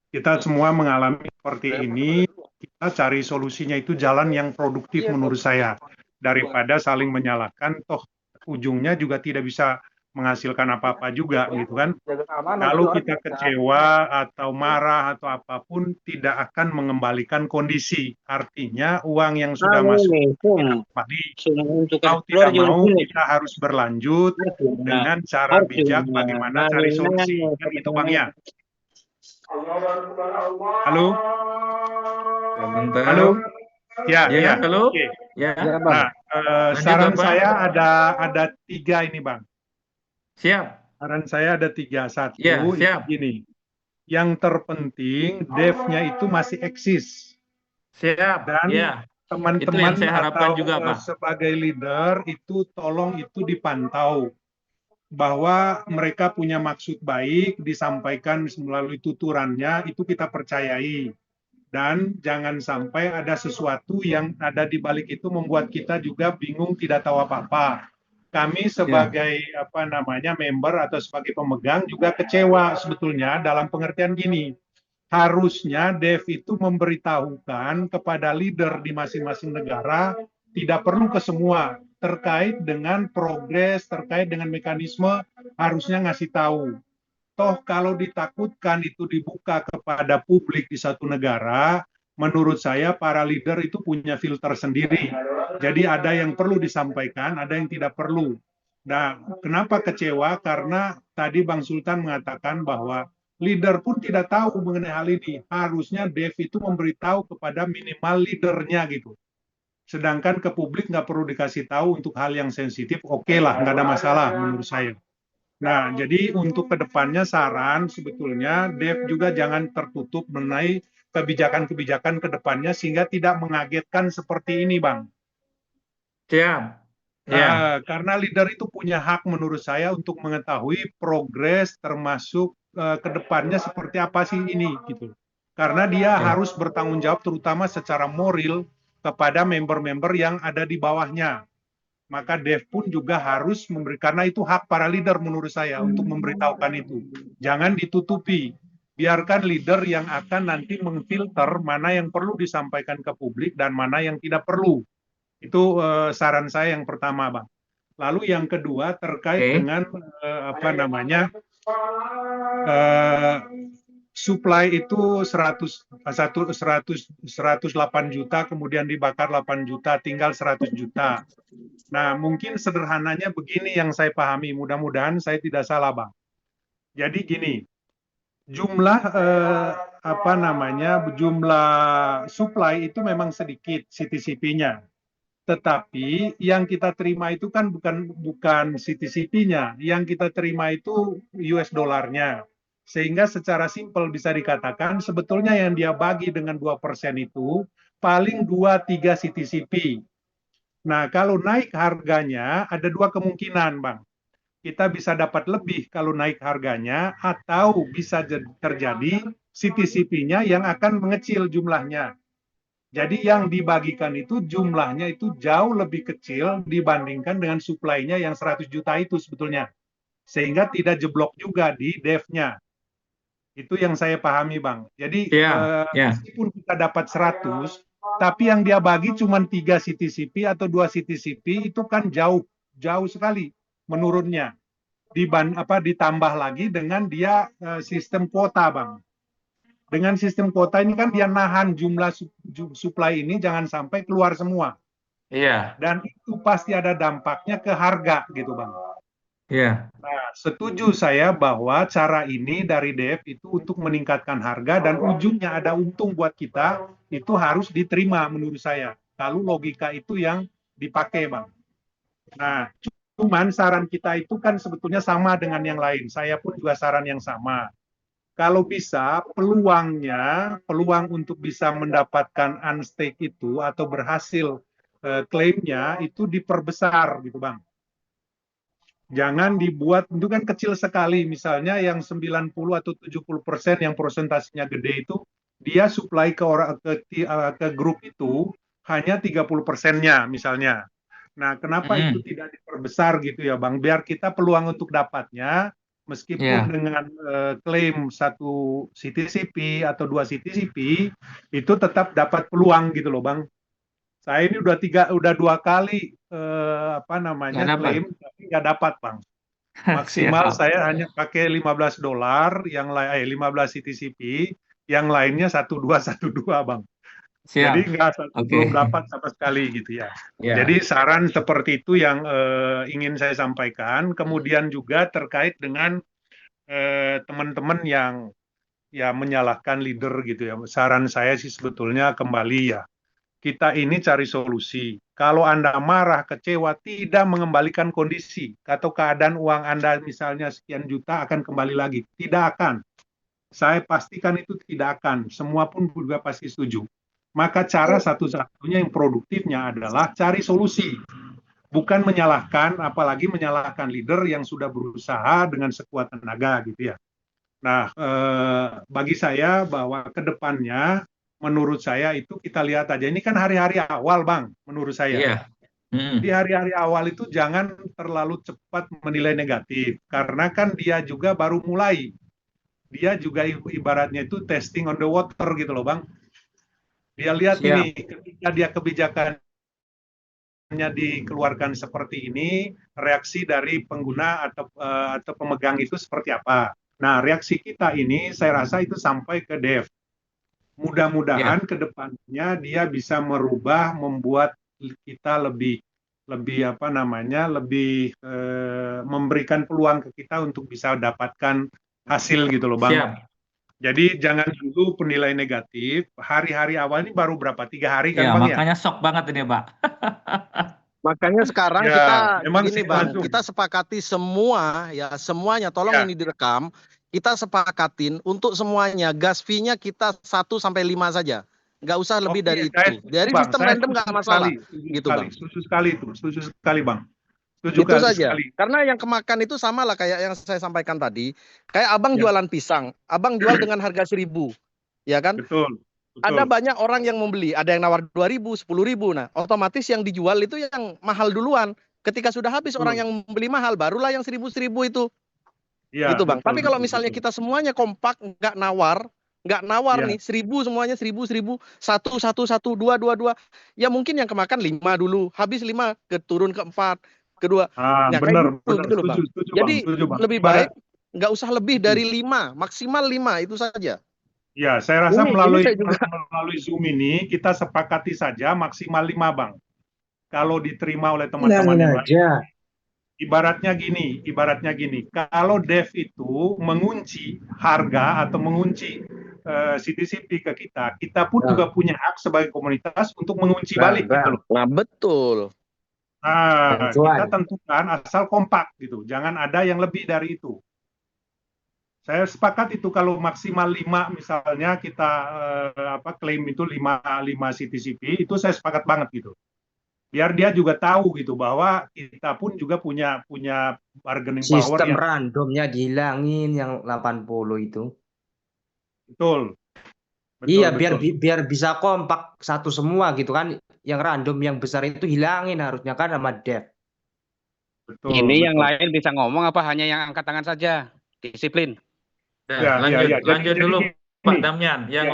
Kita semua mengalami seperti ini. Kita cari solusinya itu jalan yang produktif menurut saya. Daripada saling menyalahkan, toh ujungnya juga tidak bisa menghasilkan apa-apa juga gitu kan. Kalau kita kecewa atau marah atau apapun tidak akan mengembalikan kondisi. Artinya uang yang sudah masuk kembali. Mau tidak mau kita harus berlanjut dengan cara bijak bagaimana cari solusi. Kan itu Bang ya. Halo? Halo? Ya. Halo? Oke. Ya. Nah, saran saya ada 3 ini Bang. Siap. Saran saya ada 3. Satu, Ya, siap. gini. Yang terpenting dev-nya itu masih eksis. Siap. Dan ya. teman-teman Itu yang saya harapkan atau juga, Pak. sebagai leader itu tolong itu dipantau. Bahwa mereka punya maksud baik, disampaikan melalui tuturannya, itu kita percayai. Dan jangan sampai ada sesuatu yang ada di balik itu membuat kita juga bingung, tidak tahu apa-apa. Kami sebagai member atau sebagai pemegang juga kecewa sebetulnya dalam pengertian gini. Harusnya dev itu memberitahukan kepada leader di masing-masing negara, tidak perlu ke semua, terkait dengan progres, terkait dengan mekanisme, harusnya ngasih tahu. Toh kalau ditakutkan itu dibuka kepada publik di satu negara, menurut saya para leader itu punya filter sendiri. Jadi ada yang perlu disampaikan, ada yang tidak perlu. Nah, kenapa kecewa? Karena tadi Bang Sultan mengatakan bahwa leader pun tidak tahu mengenai hal ini. Harusnya dev itu memberitahu kepada minimal leadernya gitu. Sedangkan ke publik nggak perlu dikasih tahu untuk hal yang sensitif, oke lah, nggak ada masalah menurut saya. Nah, jadi untuk kedepannya saran sebetulnya Dev juga jangan tertutup mengenai kebijakan-kebijakan kedepannya sehingga tidak mengagetkan seperti ini, Bang. Siap. Ya. Karena leader itu punya hak menurut saya untuk mengetahui progres termasuk kedepannya seperti apa sih ini gitu. Karena dia harus bertanggung jawab terutama secara moral kepada member-member yang ada di bawahnya. Maka Dev pun juga harus memberi, karena itu hak para leader menurut saya untuk memberitahukan itu. Jangan ditutupi. Biarkan leader yang akan nanti mengfilter mana yang perlu disampaikan ke publik dan mana yang tidak perlu. Itu saran saya yang pertama, Bang. Lalu yang kedua terkait dengan supply itu 108 juta, kemudian dibakar 8 juta, tinggal 100 juta. Nah, mungkin sederhananya begini yang saya pahami, mudah-mudahan saya tidak salah, Bang. Jadi gini, jumlah jumlah supply itu memang sedikit CTCP-nya. Tetapi yang kita terima itu kan bukan CTCP-nya, yang kita terima itu US dollarnya. Sehingga secara simpel bisa dikatakan sebetulnya yang dia bagi dengan 2% itu paling 2-3 CTCP. Nah, kalau naik harganya ada dua kemungkinan, Bang. Kita bisa dapat lebih kalau naik harganya, atau bisa terjadi CTCP-nya yang akan mengecil jumlahnya. Jadi yang dibagikan itu jumlahnya itu jauh lebih kecil dibandingkan dengan supply-nya yang 100 juta itu sebetulnya. Sehingga tidak jeblok juga di dev-nya. Itu yang saya pahami, Bang. Jadi meskipun kita dapat 100, tapi yang dia bagi cuma 3 CTCP atau 2 CTCP, itu kan jauh sekali menurunnya. Ditambah lagi dengan dia sistem kuota, Bang. Dengan sistem kuota ini kan dia nahan jumlah supply ini jangan sampai keluar semua. Iya. Dan itu pasti ada dampaknya ke harga gitu, Bang. Iya. Nah, setuju saya bahwa cara ini dari Dev itu untuk meningkatkan harga dan ujungnya ada untung buat kita, itu harus diterima menurut saya. Kalau logika itu yang dipakai, Bang. Nah, cuman saran kita itu kan sebetulnya sama dengan yang lain. Saya pun juga saran yang sama. Kalau bisa, peluang untuk bisa mendapatkan unstake itu atau berhasil klaimnya itu diperbesar gitu, Bang. Jangan dibuat, itu kan kecil sekali, misalnya yang 90 atau 70% yang persentasenya gede itu, dia supply ke grup itu hanya 30%-nya misalnya. Nah, kenapa itu tidak diperbesar gitu ya, Bang? Biar kita peluang untuk dapatnya, meskipun dengan klaim 1 CTCP atau 2 CTCP, itu tetap dapat peluang gitu loh, Bang. Saya ini udah 2 kali klaim, tapi nggak dapat, Bang. Maksimal saya hanya pakai $15, yang lain 15 CTCP, yang lainnya 1212, Bang. Jadi belum dapat sama sekali gitu ya. Jadi saran seperti itu yang ingin saya sampaikan. Kemudian juga terkait dengan teman-teman yang menyalahkan leader gitu ya. Saran saya sih sebetulnya kembali ya, kita ini cari solusi. Kalau Anda marah, kecewa, tidak mengembalikan kondisi atau keadaan uang Anda misalnya sekian juta akan kembali lagi. Tidak akan. Saya pastikan itu tidak akan. Semua pun juga pasti setuju. Maka cara satu-satunya yang produktifnya adalah cari solusi. Bukan menyalahkan, apalagi menyalahkan leader yang sudah berusaha dengan sekuat tenaga gitu ya. Nah, bagi saya bahwa ke depannya, menurut saya itu kita lihat aja. Ini kan hari-hari awal, Bang, menurut saya. Di hari-hari awal itu jangan terlalu cepat menilai negatif. Karena kan dia juga baru mulai. Dia juga ibaratnya itu testing on the water gitu loh, Bang. Dia lihat ini, ketika dia kebijakannya dikeluarkan seperti ini, reaksi dari pengguna atau pemegang itu seperti apa. Nah, reaksi kita ini saya rasa itu sampai ke Dev. Mudah-mudahan ke depannya dia bisa merubah, membuat kita lebih memberikan peluang ke kita untuk bisa dapatkan hasil gitu loh, Bang. Jadi jangan dulu penilai negatif. Hari-hari awal ini baru berapa? 3 hari kan, Bang ya? Makanya shock banget ini, Pak. Makanya sekarang Ya, kita memang gini sih, Bang, Zoom. kita sepakati semua ya, semuanya tolong Ya. ini direkam. Kita sepakatin untuk semuanya gas fee-nya kita 1 sampai 5 saja. Nggak usah lebih Oke, dari saya itu. setuju, Dari Bang. sistem Saya random nggak setuju masalah. sekali, Gitu Bang. setuju sekali itu, setuju sekali, Bang. Setuju Itu saja. sekali. Karena yang kemakan itu sama lah kayak yang saya sampaikan tadi. Kayak abang Ya. jualan pisang. Abang jual dengan harga 1.000. Ya kan? Betul. Ada banyak orang yang membeli. Ada yang nawar 2.000, 10.000. Nah, otomatis yang dijual itu yang mahal duluan. Ketika sudah habis orang yang membeli mahal, barulah yang 1.000 itu. Ya, Gitu Bang. betul, Tapi kalau betul, misalnya betul. kita semuanya kompak, nggak nawar Ya. nih, 1.000 semuanya, 1.000, 1, 1, 2, 2, 2. Ya mungkin yang kemakan 5 dulu. Habis 5, turun ke 4, kedua. Nah, Benar, kayak gitu loh Bang. setuju, Jadi Bang, setuju, Bang. lebih baik nggak usah lebih dari 5, maksimal 5 itu saja. Ya, saya rasa Ini melalui saya juga Zoom ini kita sepakati saja maksimal 5, Bang. Kalau diterima oleh teman-teman yang lain. Ibaratnya gini, kalau dev itu mengunci harga atau mengunci CTCP ke kita pun juga punya hak sebagai komunitas untuk mengunci balik gitu loh. Nah, betul. Nah, kita tentukan asal kompak gitu, jangan ada yang lebih dari itu. Saya sepakat itu kalau maksimal 5 misalnya kita klaim itu 5 CTCP, itu saya sepakat banget gitu. Biar dia juga tahu gitu bahwa kita pun juga punya bargaining power. Sistem randomnya dihilangin yang 80 itu. Betul. Iya, biar bisa kompak satu semua gitu kan. Yang random yang besar itu hilangin harusnya kan sama dev. Betul. Ini yang lain bisa ngomong apa hanya yang angkat tangan saja? Disiplin. Lanjut dulu Pak Damian. Yang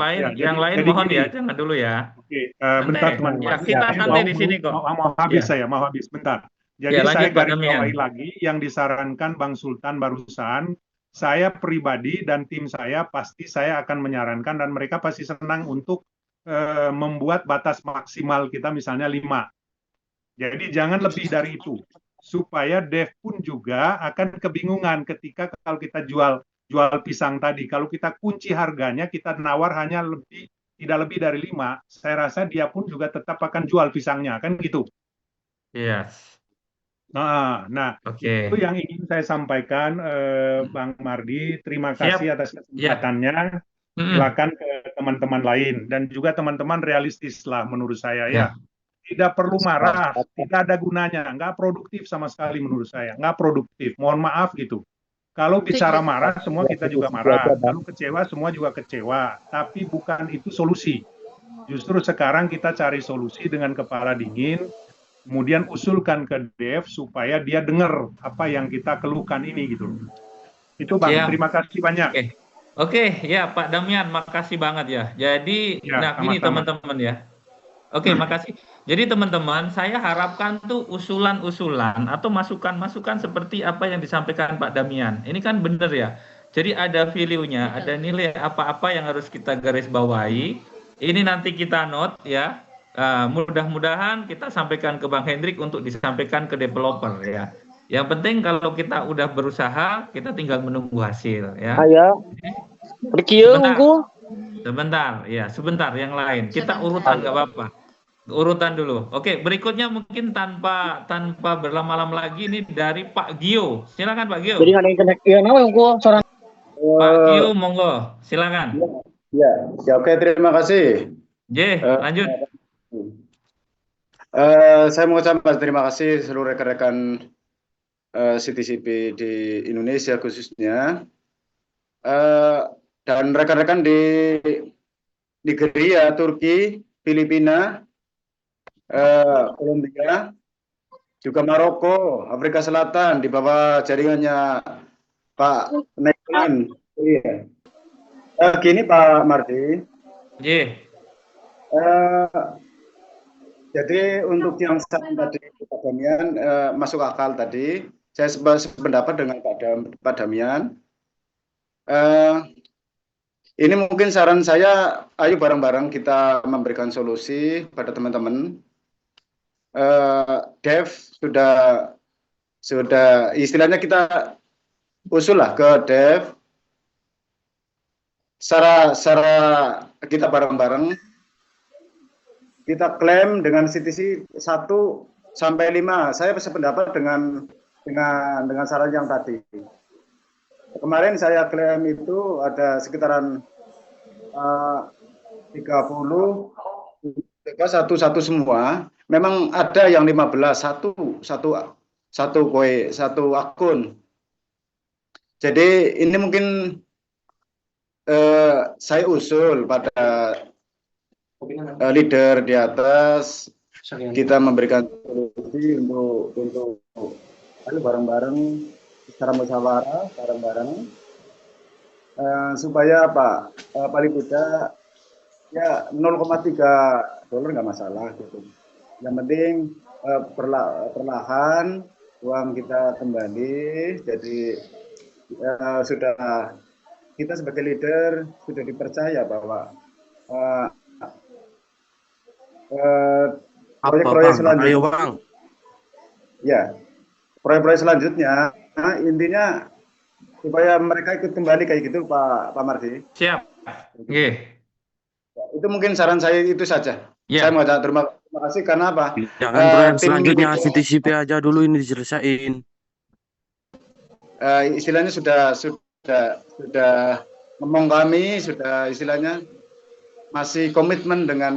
lain mohon ya, jangan dulu ya. Oke, bentar teman-teman. Ya, kita santai di sini kok. Mau habis bentar. Jadi saya garis bawahi lagi yang disarankan Bang Sultan barusan. Saya pribadi dan tim saya pasti saya akan menyarankan dan mereka pasti senang untuk membuat batas maksimal kita misalnya 5. Jadi jangan lebih dari itu. Supaya dev pun juga akan kebingungan ketika kalau kita jual pisang tadi. Kalau kita kunci harganya, kita nawar hanya tidak lebih dari 5, saya rasa dia pun juga tetap akan jual pisangnya, kan gitu. Yes. Nah, itu yang ingin saya sampaikan, Bang Mardi. Terima kasih atas kesempatannya. Silakan ke teman-teman lain dan juga teman-teman realistis lah menurut saya ya. Tidak perlu marah, tidak ada gunanya, nggak produktif sama sekali menurut saya, nggak produktif. Mohon maaf gitu. Kalau bicara marah, semua kita juga marah. Kalau kecewa, semua juga kecewa. Tapi bukan itu solusi. Justru sekarang kita cari solusi dengan kepala dingin, kemudian usulkan ke dev supaya dia dengar apa yang kita keluhkan ini gitu. Itu Bang, terima kasih banyak. Oke, ya Pak Damian, makasih banget ya. Jadi, ini teman-teman ya. Oke, makasih. Jadi teman-teman, saya harapkan tuh usulan-usulan atau masukan-masukan seperti apa yang disampaikan Pak Damian. Ini kan benar ya. Jadi ada value-nya, ada nilai apa-apa yang harus kita garis bawahi. Ini nanti kita note ya. Mudah-mudahan kita sampaikan ke Bang Hendrik untuk disampaikan ke developer ya. Yang penting kalau kita udah berusaha, kita tinggal menunggu hasil ya. Ayo. Sebentar yang lain. Kita urutan nggak apa-apa. Urutan dulu. Oke, berikutnya mungkin tanpa berlama-lama lagi ini dari Pak Gio. Silakan Pak Gio. Pak Gio, monggo. Silakan. Ya, oke, terima kasih. Lanjut. Saya mau ucapkan terima kasih seluruh rekan-rekan CTCP di Indonesia khususnya dan rekan-rekan di Nigeria, Turki, Filipina, Kolombia, juga Maroko, Afrika Selatan di bawah jaringannya Pak Nekman. Gini Pak Mardi. Jadi untuk yang tadi Pak Damian masuk akal tadi, saya sependapat dengan Pak Damian. Ini mungkin saran saya, ayo bareng-bareng kita memberikan solusi pada teman-teman. Dev sudah istilahnya kita usul lah ke dev. Secara kita bareng-bareng kita klaim dengan CTC 1 sampai 5. Saya sependapat dengan saran yang tadi. Kemarin saya klaim itu ada sekitaran 30 satu semua. Memang ada yang 15 satu akun. Jadi ini mungkin saya usul pada leader di atas, kita memberikan solusi untuk ayo bareng-bareng secara musyawarah bareng-bareng supaya apa, paling tidak ya 0,3 dolar nggak masalah gitu. Yang penting perlahan uang kita kembali. Jadi sudah, kita sebagai leader sudah dipercaya bahwa proyek-proyek selanjutnya, ayo Bang. Ya, proyek-proyek selanjutnya intinya supaya mereka ikut kembali kayak gitu, Pak Mardi. Siap. Oke. Itu mungkin saran saya itu saja. Ya. Saya mau terima kasih karena apa? Jangan proyek selanjutnya CTCP aja dulu ini diselesain. Istilahnya sudah ngomong kami, sudah istilahnya masih komitmen dengan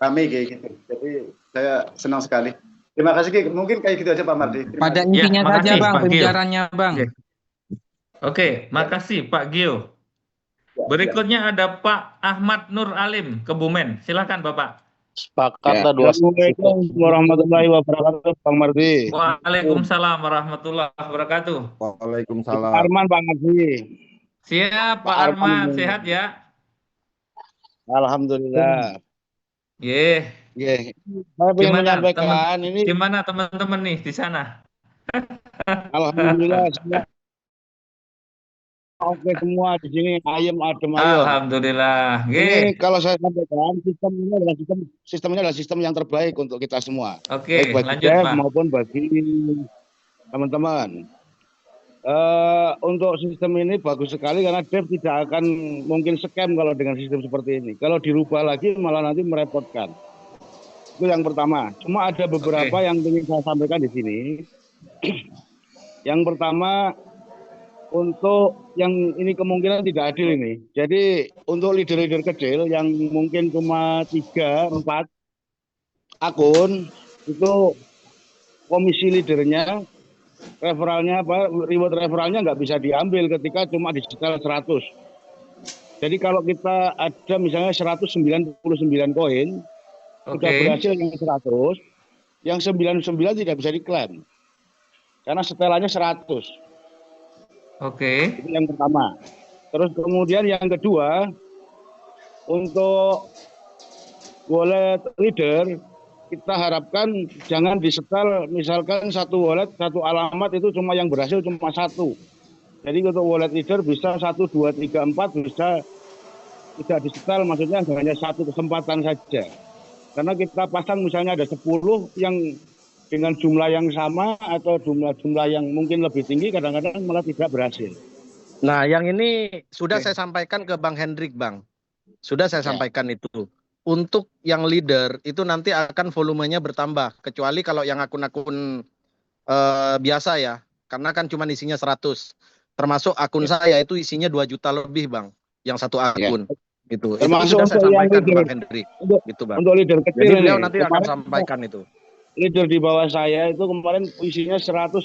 kami kayak gitu. Jadi saya senang sekali. Terima kasih Ki. Mungkin kayak gitu aja Pak Mardi. Pada intinya saja Bang, pembicaranya Bang. Oke, makasih Pak Gio. Berikutnya ada Pak Ahmad Nur Alim, Kebumen. Silakan Bapak. Sepakat lah dua. Assalamualaikum warahmatullahi wabarakatuh, Bang Mardi. Waalaikumsalam warahmatullahi wabarakatuh. Waalaikumsalam. Arman Bang Mardi. Siap Pak Arman, sehat ya? Alhamdulillah. Saya ingin menyampaikan ini. Gimana teman-teman nih di sana? Alhamdulillah semua oke semua di sini, ayem adem ayo. Alhamdulillah. Ini kalau saya sampaikan sistemnya adalah sistem yang terbaik untuk kita semua. Oke, baik bagi lanjut Dev Pak. maupun bagi teman-teman. Untuk sistem ini bagus sekali karena Dev tidak akan mungkin scam kalau dengan sistem seperti ini. Kalau dirubah lagi malah nanti merepotkan. Itu yang pertama. Cuma ada beberapa yang ingin saya sampaikan di sini. Yang pertama, untuk yang ini kemungkinan tidak adil ini. Jadi untuk leader-leader kecil yang mungkin cuma 3-4 akun, itu komisi leadernya, referralnya apa, reward referralnya nggak bisa diambil ketika cuma di setel 100. Jadi kalau kita ada misalnya 199 koin, sudah berhasil yang 100, yang 99 tidak bisa diklaim. Karena setelannya 100. Itu yang pertama. Terus kemudian yang kedua, untuk wallet leader, kita harapkan jangan disetel, misalkan satu wallet, satu alamat itu cuma yang berhasil cuma 1. Jadi untuk wallet leader bisa 1, 2, 3, 4 bisa tidak disetel, maksudnya hanya 1 kesempatan saja. Karena kita pasang misalnya ada 10 yang dengan jumlah yang sama atau jumlah yang mungkin lebih tinggi, kadang-kadang malah tidak berhasil. Nah, yang ini sudah saya sampaikan ke Bang Hendrik, Bang. Sudah saya sampaikan itu. Untuk yang leader itu nanti akan volumenya bertambah, kecuali kalau yang akun-akun biasa ya, karena kan cuma isinya 100. Termasuk akun saya itu isinya 2 juta lebih, Bang, yang satu akun. Itu sudah saya sampaikan ke Bang Hendrik. Gitu, Bang. Untuk leader kecil. Jadi beliau nanti akan sampaikan itu. Leader di bawah saya itu kemarin isinya 199,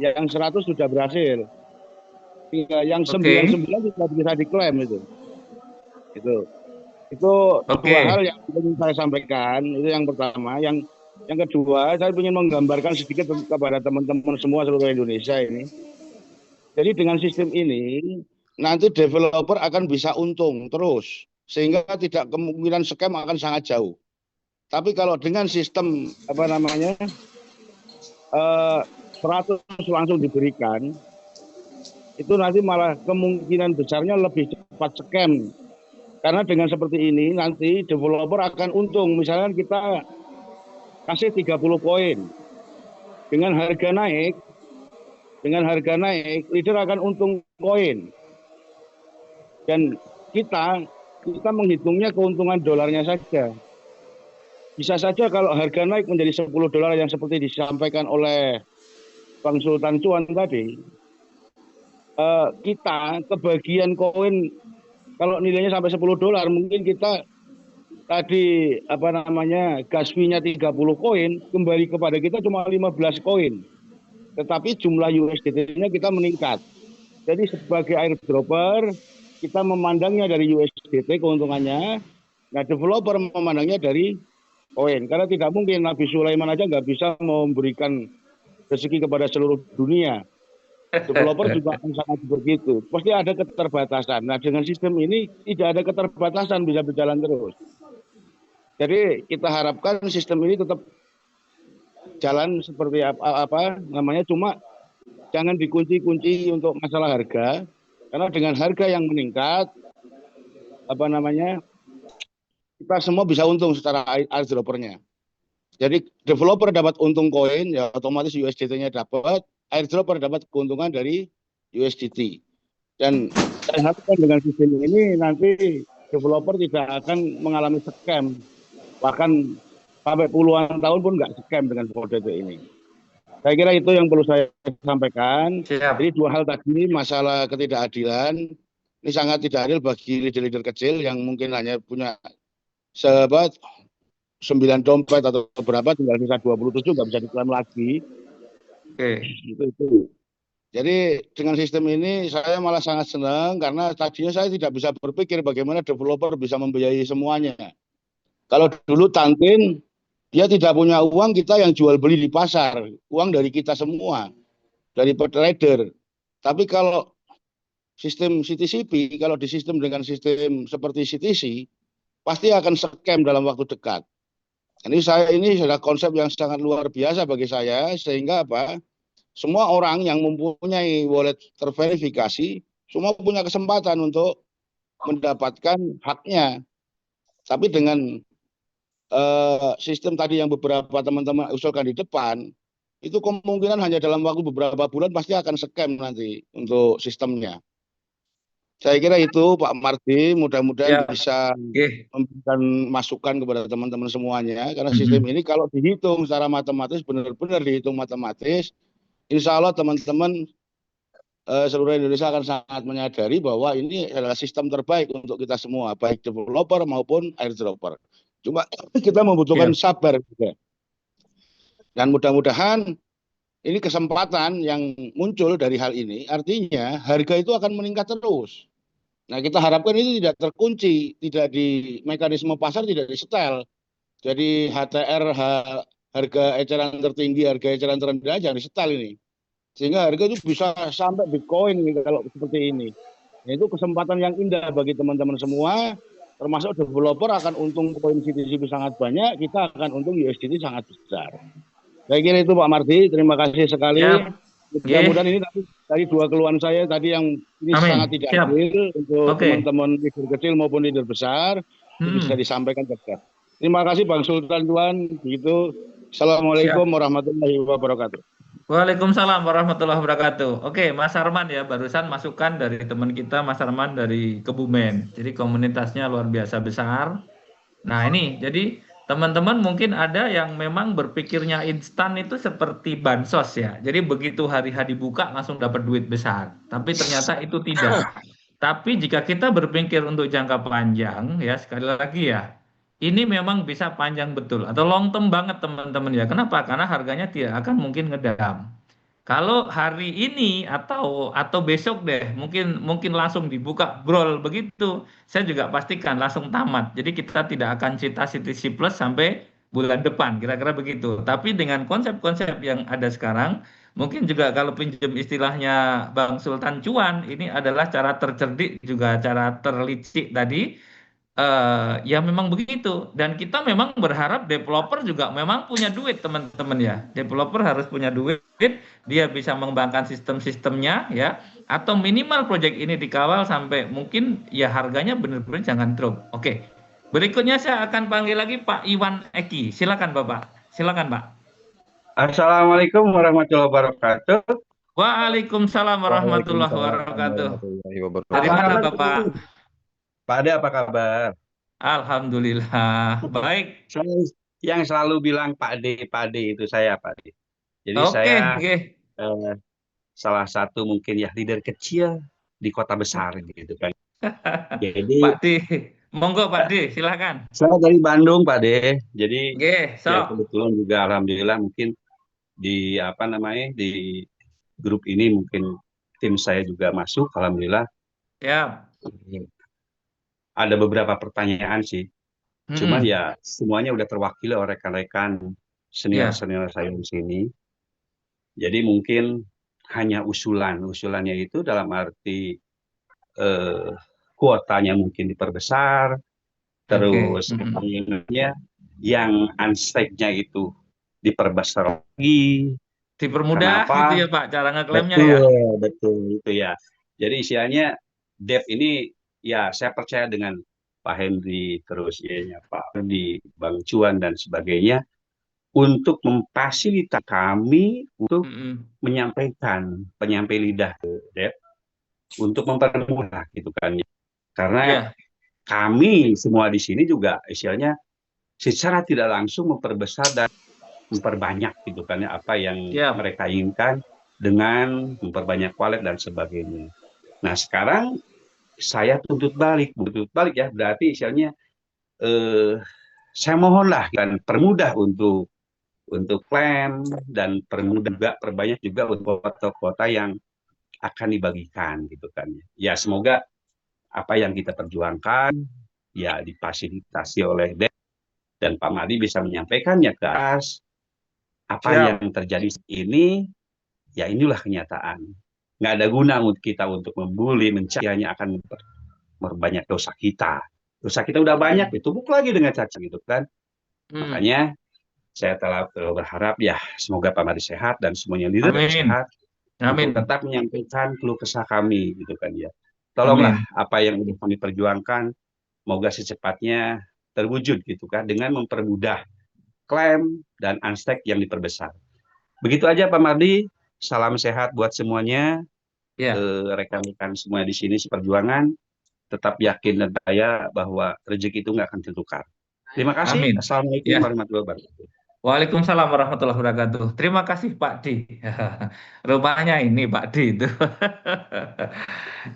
yang 100 sudah berhasil. Yang 99 tidak bisa diklaim itu. Itu dua hal yang ingin saya sampaikan. Itu yang pertama. Yang kedua, saya ingin menggambarkan sedikit kepada teman-teman semua seluruh Indonesia ini. Jadi dengan sistem ini nanti developer akan bisa untung terus, sehingga tidak kemungkinan scam akan sangat jauh. Tapi kalau dengan sistem 100 langsung diberikan, itu nanti malah kemungkinan besarnya lebih cepat scam. Karena dengan seperti ini nanti developer akan untung. Misalnya kita kasih 30 koin, dengan harga naik, leader akan untung koin. Dan kita menghitungnya keuntungan dolarnya saja. Bisa saja kalau harga naik menjadi $10 yang seperti disampaikan oleh Bang Sultan Cuan tadi, kita kebagian koin kalau nilainya sampai $10, mungkin kita tadi gas fee-nya 30 koin, kembali kepada kita cuma 15 koin. Tetapi jumlah USDT-nya kita meningkat. Jadi sebagai airdropper, kita memandangnya dari USDT keuntungannya, nah developer memandangnya dari koin. Karena tidak mungkin Nabi Sulaiman aja nggak bisa memberikan rezeki kepada seluruh dunia. Developer juga akan sangat begitu. Pasti ada keterbatasan. Nah dengan sistem ini tidak ada keterbatasan, bisa berjalan terus. Jadi kita harapkan sistem ini tetap jalan seperti apa namanya, cuma jangan dikunci-kunci untuk masalah harga. Karena dengan harga yang meningkat, kita semua bisa untung secara airdroppernya. Jadi developer dapat untung koin, ya otomatis USDT-nya dapat, airdropper dapat keuntungan dari USDT. Dan saya harapkan dengan sistem ini nanti developer tidak akan mengalami scam. Bahkan sampai puluhan tahun pun nggak scam dengan kode ini. Saya kira itu yang perlu saya sampaikan. Siap. Jadi dua hal tadi, masalah ketidakadilan, ini sangat tidak adil bagi leader-leader kecil yang mungkin hanya punya 9 dompet atau berapa, tinggal sisa 27 nggak bisa diklaim lagi. Oke. Itu. Jadi dengan sistem ini saya malah sangat senang karena tadinya saya tidak bisa berpikir bagaimana developer bisa membiayai semuanya. Kalau dulu Tantin, dia tidak punya uang, kita yang jual beli di pasar, uang dari kita semua, dari trader. Tapi kalau sistem CTCP, kalau di sistem dengan sistem seperti CTC, pasti akan scam dalam waktu dekat. Ini adalah konsep yang sangat luar biasa bagi saya, sehingga semua orang yang mempunyai wallet terverifikasi, semua punya kesempatan untuk mendapatkan haknya. Tapi dengan sistem tadi yang beberapa teman-teman usulkan di depan, itu kemungkinan hanya dalam waktu beberapa bulan pasti akan scam nanti untuk sistemnya. Saya kira itu Pak Mardi, mudah-mudahan bisa memberikan masukan kepada teman-teman semuanya, karena sistem ini kalau dihitung secara matematis, benar-benar dihitung matematis, insya Allah teman-teman seluruh Indonesia akan sangat menyadari bahwa ini adalah sistem terbaik untuk kita semua, baik developer maupun airdropper. Cuma kita membutuhkan sabar juga. Dan mudah-mudahan ini kesempatan yang muncul dari hal ini, artinya harga itu akan meningkat terus. Nah kita harapkan itu tidak terkunci, tidak di mekanisme pasar, tidak disetel. Jadi HTR, harga eceran tertinggi, harga eceran terendah jangan disetel ini. Sehingga harga itu bisa sampai Bitcoin kalau seperti ini. Nah, itu kesempatan yang indah bagi teman-teman semua, termasuk developer akan untung koin CTCP sangat banyak, kita akan untung USDT sangat besar. Saya kira itu Pak Mardi, terima kasih sekali. Mudah-mudahan ini tadi dua keluhan saya tadi yang ini sangat tidak adil untuk teman-teman leader kecil maupun leader besar, bisa disampaikan tegas. Terima kasih Bang Sultan Tuan. Begitu. Assalamualaikum warahmatullahi wabarakatuh. Waalaikumsalam warahmatullahi wabarakatuh. Oke, Mas Arman ya, barusan masukan dari teman kita Mas Arman dari Kebumen. Jadi komunitasnya luar biasa besar. Nah ini, jadi teman-teman mungkin ada yang memang berpikirnya instan itu seperti bansos ya. Jadi begitu hari H dibuka langsung dapat duit besar. Tapi ternyata itu tidak. Tapi jika kita berpikir untuk jangka panjang ya, sekali lagi ya, ini memang bisa panjang betul atau long term banget teman-teman ya. Kenapa? Karena harganya tidak akan mungkin ngedam. Kalau hari ini atau besok deh, mungkin langsung dibuka brol begitu, saya juga pastikan langsung tamat. Jadi kita tidak akan cita CTC Plus sampai bulan depan, kira-kira begitu. Tapi dengan konsep-konsep yang ada sekarang, mungkin juga kalau pinjam istilahnya Bang Sultan Cuan, ini adalah cara tercerdik juga cara terlicik tadi. Ya memang begitu, dan kita memang berharap developer juga memang punya duit teman-teman ya. Developer harus punya duit, dia bisa mengembangkan sistem-sistemnya ya, atau minimal proyek ini dikawal sampai mungkin ya harganya benar-benar jangan drop. Oke, berikutnya saya akan panggil lagi Pak Iwan Eki. Silakan Bapak, silakan Pak. Assalamualaikum warahmatullahi wabarakatuh. Waalaikumsalam warahmatullahi wabarakatuh. Dari mana Bapak? Pak Ade apa kabar? Alhamdulillah baik. yang selalu bilang Pak D itu saya, Pak D. Jadi Oke, saya oke. salah satu mungkin ya leader kecil di kota besar gitu kan. Jadi Pak D, monggo Pak D, silakan. saya dari Bandung, Pak D. Jadi Oke, ya sok. kebetulan juga alhamdulillah mungkin di apa namanya di grup ini mungkin tim saya juga masuk, alhamdulillah. Ya. Ada beberapa pertanyaan sih. Cuman Mm-mm. ya semuanya udah terwakili oleh rekan-rekan Ya. senior-senior saya di sini. Jadi mungkin hanya usulannya itu dalam arti kuotanya mungkin diperbesar, Oke. terus Mm-mm. yang unstake-nya itu diperbesar lagi. Dipermudah Kenapa? gitu ya Pak, cara ngeklaimnya ya. Betul itu ya. Jadi istilahnya Dev ini ya saya percaya dengan Pak Henry, terus ya Pak di Bang Cuan dan sebagainya untuk memfasilitasi kami untuk menyampaikan penyampai lidah ke Dev untuk mempermudah gitu kan. Karena kami semua di sini juga istilahnya secara tidak langsung memperbesar dan memperbanyak gitu kan ya apa yang mereka inginkan dengan memperbanyak wallet dan sebagainya. Nah sekarang saya tuntut balik ya berarti istilahnya saya mohonlah kan permudah untuk klaim dan perbanyak juga untuk kota-kota yang akan dibagikan gitu kan ya. Semoga apa yang kita perjuangkan ya difasilitasi oleh Dev dan Pak Madi bisa menyampaikannya ke atas apa yang terjadi ini ya inilah kenyataan. Nggak ada guna untuk kita untuk membuli, mencari, hanya akan memperbanyak dosa kita. Dosa kita udah banyak, ditumpuk lagi dengan cacat gitu kan. Makanya saya telah berharap ya semoga Pak Madi sehat dan semuanya leader sehat. Untuk tetap menyampaikan keluh kesah kami gitu kan ya. Tolonglah apa yang sudah kami perjuangkan, semoga secepatnya terwujud gitu kan dengan mempermudah klaim dan unstake yang diperbesar. Begitu aja Pak Mardi, salam sehat buat semuanya, rekan-rekan semua di sini seperjuangan, tetap yakin dan percaya bahwa rezeki itu nggak akan tertukar. Terima kasih. Assalamualaikum warahmatullahi wabarakatuh. Waalaikumsalam warahmatullahi wabarakatuh. Terima kasih Pak D. Rupanya ini Pak D itu.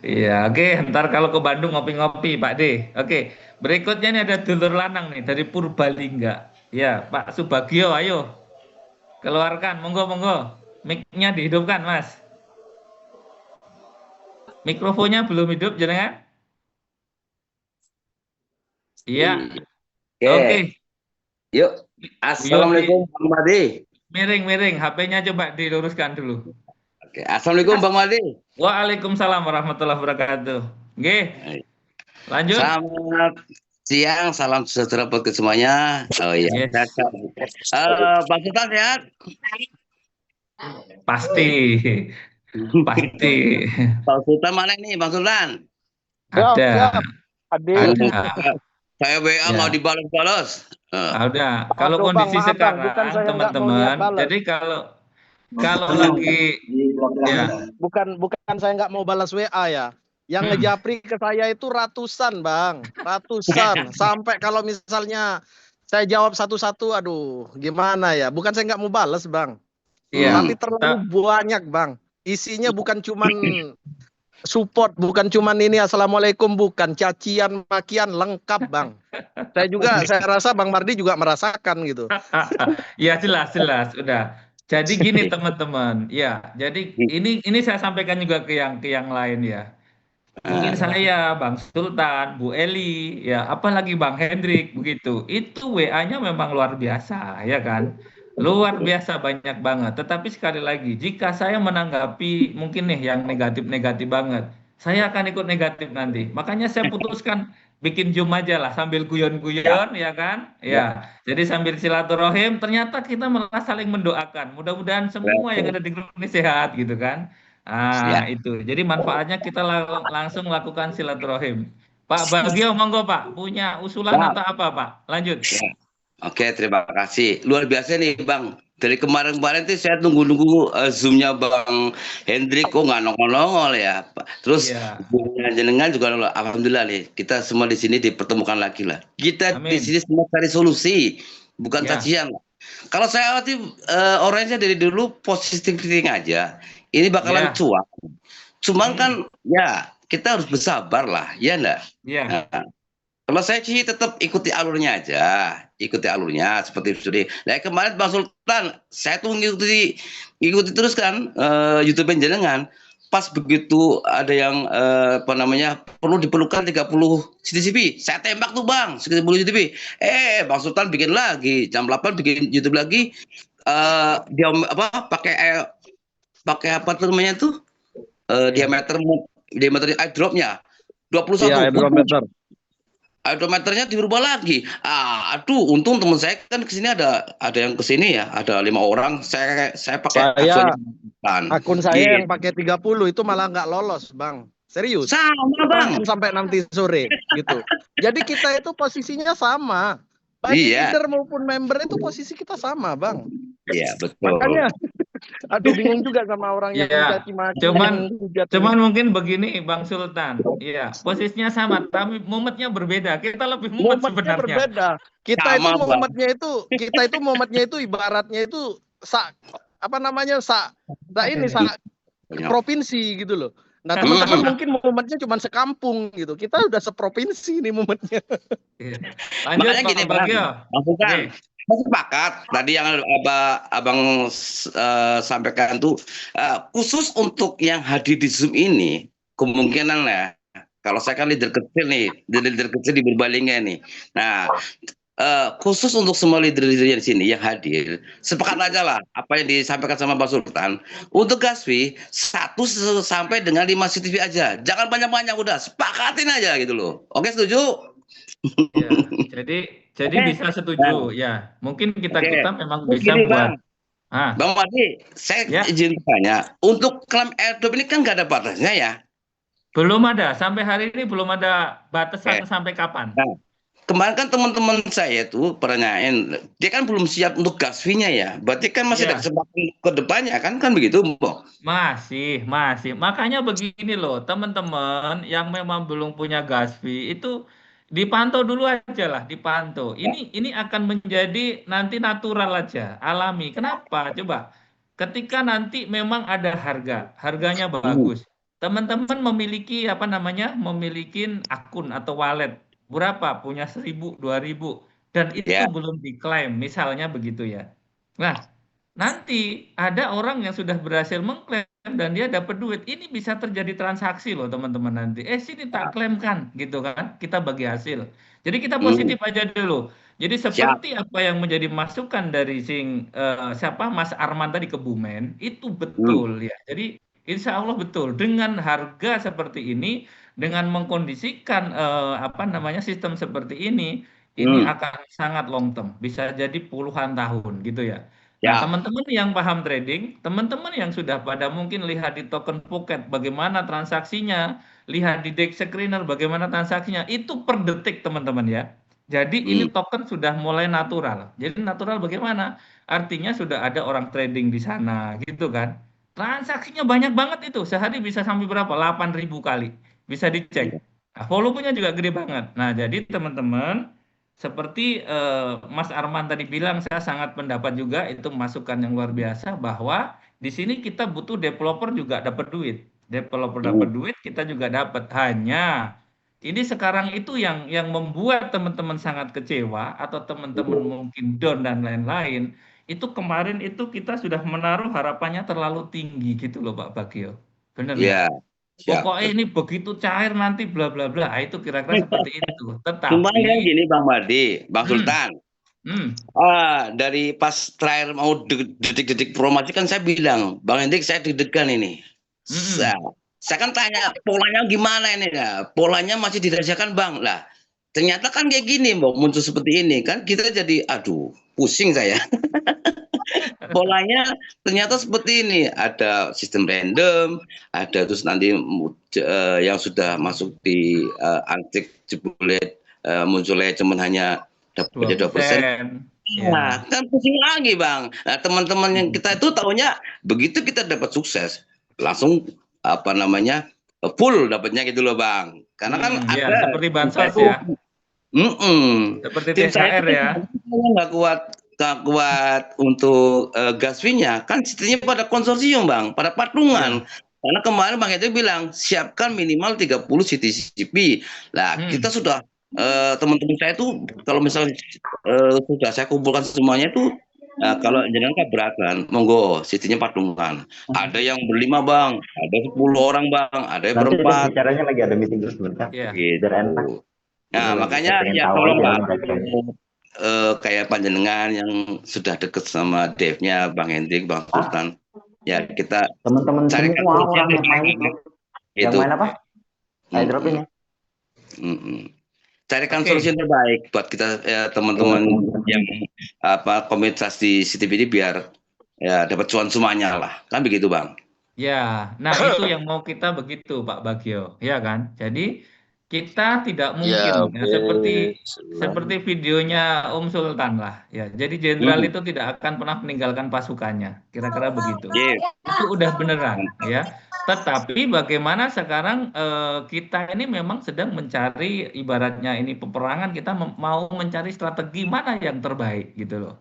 Iya, oke. Ntar kalau ke Bandung ngopi-ngopi Pak D. Oke. Berikutnya ini ada dulur lanang nih dari Purbalingga. Ya, Pak Subagio, ayo. Keluarkan, monggo. Mic-nya dihidupkan, Mas. Mikrofonnya belum hidup, jenengan? Iya. Oke. Yuk. Assalamualaikum Bang Madi. Miring, HP-nya coba diluruskan dulu. Oke. Assalamualaikum Bang Madi. Waalaikumsalam warahmatullahi wabarakatuh. Oke. Lanjut. Selamat siang, salam sejahtera buat semuanya. Oh iya. Bang Sultan sehat? Pasti. Bang Sultan mana nih, Bang Sultan? Ada. Saya WA nggak dibalas-balas. Ada. Kalau kondisi sekarang, teman-teman, jadi kalau lagi bukan saya nggak mau balas WA ya. Yang ngejapri ke saya itu ratusan, Bang. Ratusan. Sampai kalau misalnya saya jawab satu-satu, aduh, gimana ya? Bukan saya nggak mau balas, Bang. Tapi terlalu banyak, Bang. Isinya bukan cuman support, bukan cuman ini assalamualaikum, bukan cacian makian lengkap Bang. Saya rasa Bang Mardi juga merasakan gitu. Ya jelas udah. Jadi gini teman-teman, ya jadi ini saya sampaikan juga ke yang lain ya. Mungkin saya, Bang Sultan, Bu Eli, ya apalagi Bang Hendrik begitu. Itu WA-nya memang luar biasa ya kan. Luar biasa banyak banget. Tetapi sekali lagi, jika saya menanggapi mungkin nih yang negatif-negatif banget, saya akan ikut negatif nanti. Makanya saya putuskan bikin Zoom aja lah sambil guyon-guyon ya kan. Ya. Jadi sambil silaturahim, ternyata kita malah saling mendoakan. Mudah-mudahan semua yang ada di grup ini sehat gitu kan. Itu. Jadi manfaatnya kita langsung lakukan silaturahim. Pak Bagio, monggo Pak, punya usulan atau apa Pak? Lanjut. Oke, terima kasih. Luar biasa nih Bang. Dari kemarin-kemarin tuh saya tunggu-nunggu Zoom-nya Bang Hendrik kok nggak nongol-nongol ya. Terus jenengan juga alhamdulillah nih kita semua di sini dipertemukan lagi lah. Kita di sini semua cari solusi. bukan Ya. cacian. Kalau saya waktu orangnya dari dulu positive thinking aja. Ini bakalan Ya. cuan. Cuman kan ya kita harus bersabar lah, ya enggak? Iya. Nah, kalau saya sih tetap ikuti alurnya aja, ikuti alurnya seperti itu. Nah kemarin Bang Sultan, saya tuh ngikuti terus kan YouTube jenengan. Pas begitu ada yang apa namanya perlu diperlukan 30 CCTV, saya tembak tuh Bang 30 CCTV. Bang Sultan bikin lagi jam 8 bikin YouTube lagi. Dia apa pakai apa tuh namanya tuh diameter airdropnya 21. Iya, hidrometer. Hidrometernya dirubah lagi. Aduh, untung teman saya kan kesini ada yang kesini ya, ada 5 orang. Saya pakai akun saya yang pakai 30 itu malah nggak lolos, Bang. Serius. Sama, Bang. Sampai nanti sore gitu. Jadi kita itu posisinya sama. Baik Iya. leader maupun member itu posisi kita sama, Bang. Iya, betul. Makanya aduh bingung juga sama orang yang Iya. caci maki. Cuman mungkin begini Bang Sultan. Iya, posisinya sama tapi mumetnya berbeda. Kita lebih mumet sebenarnya. Berbeda. Kita Sama, itu mumetnya itu ibaratnya itu provinsi gitu loh. Nah, teman-teman mungkin momentnya cuma sekampung gitu. Kita udah seprovinsi nih momentnya. Lanjut Makanya Pak gini, Bagio. Bang. Saya sepakat tadi yang Abang sampaikan tuh khusus untuk yang hadir di Zoom ini kemungkinan ya. Kalau saya kan leader kecil di Purbalingga nih. Nah, khusus untuk semua leader-leader yang di sini yang hadir, sepakat aja lah apa yang disampaikan sama Pak Sultan. Untuk Gaswi 1 sampai dengan 5 CCTV aja. Jangan banyak-banyak, udah sepakatin aja gitu loh. Oke, setuju? Ya, jadi bisa setuju ya. Mungkin kita memang bisa Begini, buat. Bang Madi, saya izin tanya, untuk klaim airdrop ini kan nggak ada batasnya ya? Belum ada, sampai hari ini belum ada batasan sampai kapan. Nah, kemarin kan teman-teman saya tuh pertanyain, dia kan belum siap untuk Gaswi-nya ya. Berarti kan masih ada kesempatan ke depannya kan begitu, Bang? Masih. Makanya begini loh, teman-teman yang memang belum punya Gaswi itu dipantau dulu aja lah, dipantau. Ini akan menjadi nanti natural aja, alami. Kenapa? Coba, ketika nanti memang ada harganya bagus, teman-teman memiliki memiliki akun atau wallet berapa, punya 1.000, 2.000, dan itu belum diklaim, misalnya begitu ya. Nah, nanti ada orang yang sudah berhasil mengklaim dan dia dapat duit, ini bisa terjadi transaksi loh teman-teman nanti. Sini tak klaimkan gitu kan, kita bagi hasil. Jadi kita positif aja dulu. Jadi seperti apa yang menjadi masukan dari Mas Arman tadi ke Bumen, itu betul ya. Jadi insya Allah betul, dengan harga seperti ini, dengan mengkondisikan sistem seperti ini akan sangat long term, bisa jadi puluhan tahun gitu ya. Nah, teman-teman yang paham trading, teman-teman yang sudah pada mungkin lihat di token Phuket bagaimana transaksinya, lihat di DEX Screener bagaimana transaksinya, itu per detik teman-teman ya. Jadi ini token sudah mulai natural. Jadi natural bagaimana? Artinya sudah ada orang trading di sana gitu kan. Transaksinya banyak banget itu, sehari bisa sampai berapa? 8.000 kali. Bisa dicek. Nah, volumenya juga gede banget. Nah, jadi teman-teman, seperti Mas Arman tadi bilang, saya sangat pendapat juga, itu masukan yang luar biasa, bahwa di sini kita butuh developer juga dapat duit. Developer dapat duit, kita juga dapat. Hanya ini sekarang itu yang membuat teman-teman sangat kecewa, atau teman-teman mungkin down dan lain-lain. Itu kemarin itu kita sudah menaruh harapannya terlalu tinggi gitu loh Pak Bagio. Benar ya? Pokoknya ini begitu cair nanti bla bla bla. Itu kira-kira seperti itu. Tetapi cuma yang gini Bang Madi, Bang Sultan. Dari pas terakhir mau detik-detik promosi kan saya bilang, Bang Hendrik saya deg-degan ini. Saya kan tanya polanya gimana ini ya? Polanya masih dirahasiakan Bang. Lah, ternyata kan kayak gini, muncul seperti ini kan kita jadi aduh, pusing saya. Polanya ternyata seperti ini, ada sistem random, ada terus nanti yang sudah masuk di antik jebulet munculnya cuman hanya dapatnya 2%. Nah, kan pusing lagi Bang. Nah, teman-teman yang kita itu tahunya begitu kita dapat sukses, langsung full dapatnya gitu loh Bang. Karena kan ada seperti bansos ya. Seperti THR ya. Nggak kuat nggak kuat untuk gas fee-nya, kan sistemnya pada konsorsium Bang, pada patungan. Karena kemarin Bang Hendrik bilang siapkan minimal 30 CTCP. Nah, kita sudah teman-teman saya itu kalau misalnya sudah saya kumpulkan semuanya itu kalau jenengan keberatan, monggo sistemnya patungan. Ada yang berlima Bang, ada 10 orang Bang, ada yang Nanti berempat. bicaranya lagi ada meeting dulu sebentar. Biar enak. Nah, makanya ya tolong Pak, kayak panjenengan yang sudah deket sama Dev-nya Bang Hendrik, Bang Sultan. Ya kita teman-teman carikan semua solusi orang yang main yang main apa? Airdrop ini. Carikan solusi yang terbaik buat kita teman-teman yang komunitas di CTV ini biar ya dapat cuan semuanya lah. Kan begitu Bang. Ya, nah itu yang mau kita begitu Pak Bagio, ya kan? Jadi kita tidak mungkin ya, seperti videonya Om Sultan lah ya. Jadi jenderal itu tidak akan pernah meninggalkan pasukannya. Kira-kira begitu. Itu udah beneran ya. Tetapi bagaimana sekarang kita ini memang sedang mencari ibaratnya ini peperangan, kita mau mencari strategi mana yang terbaik gitu loh.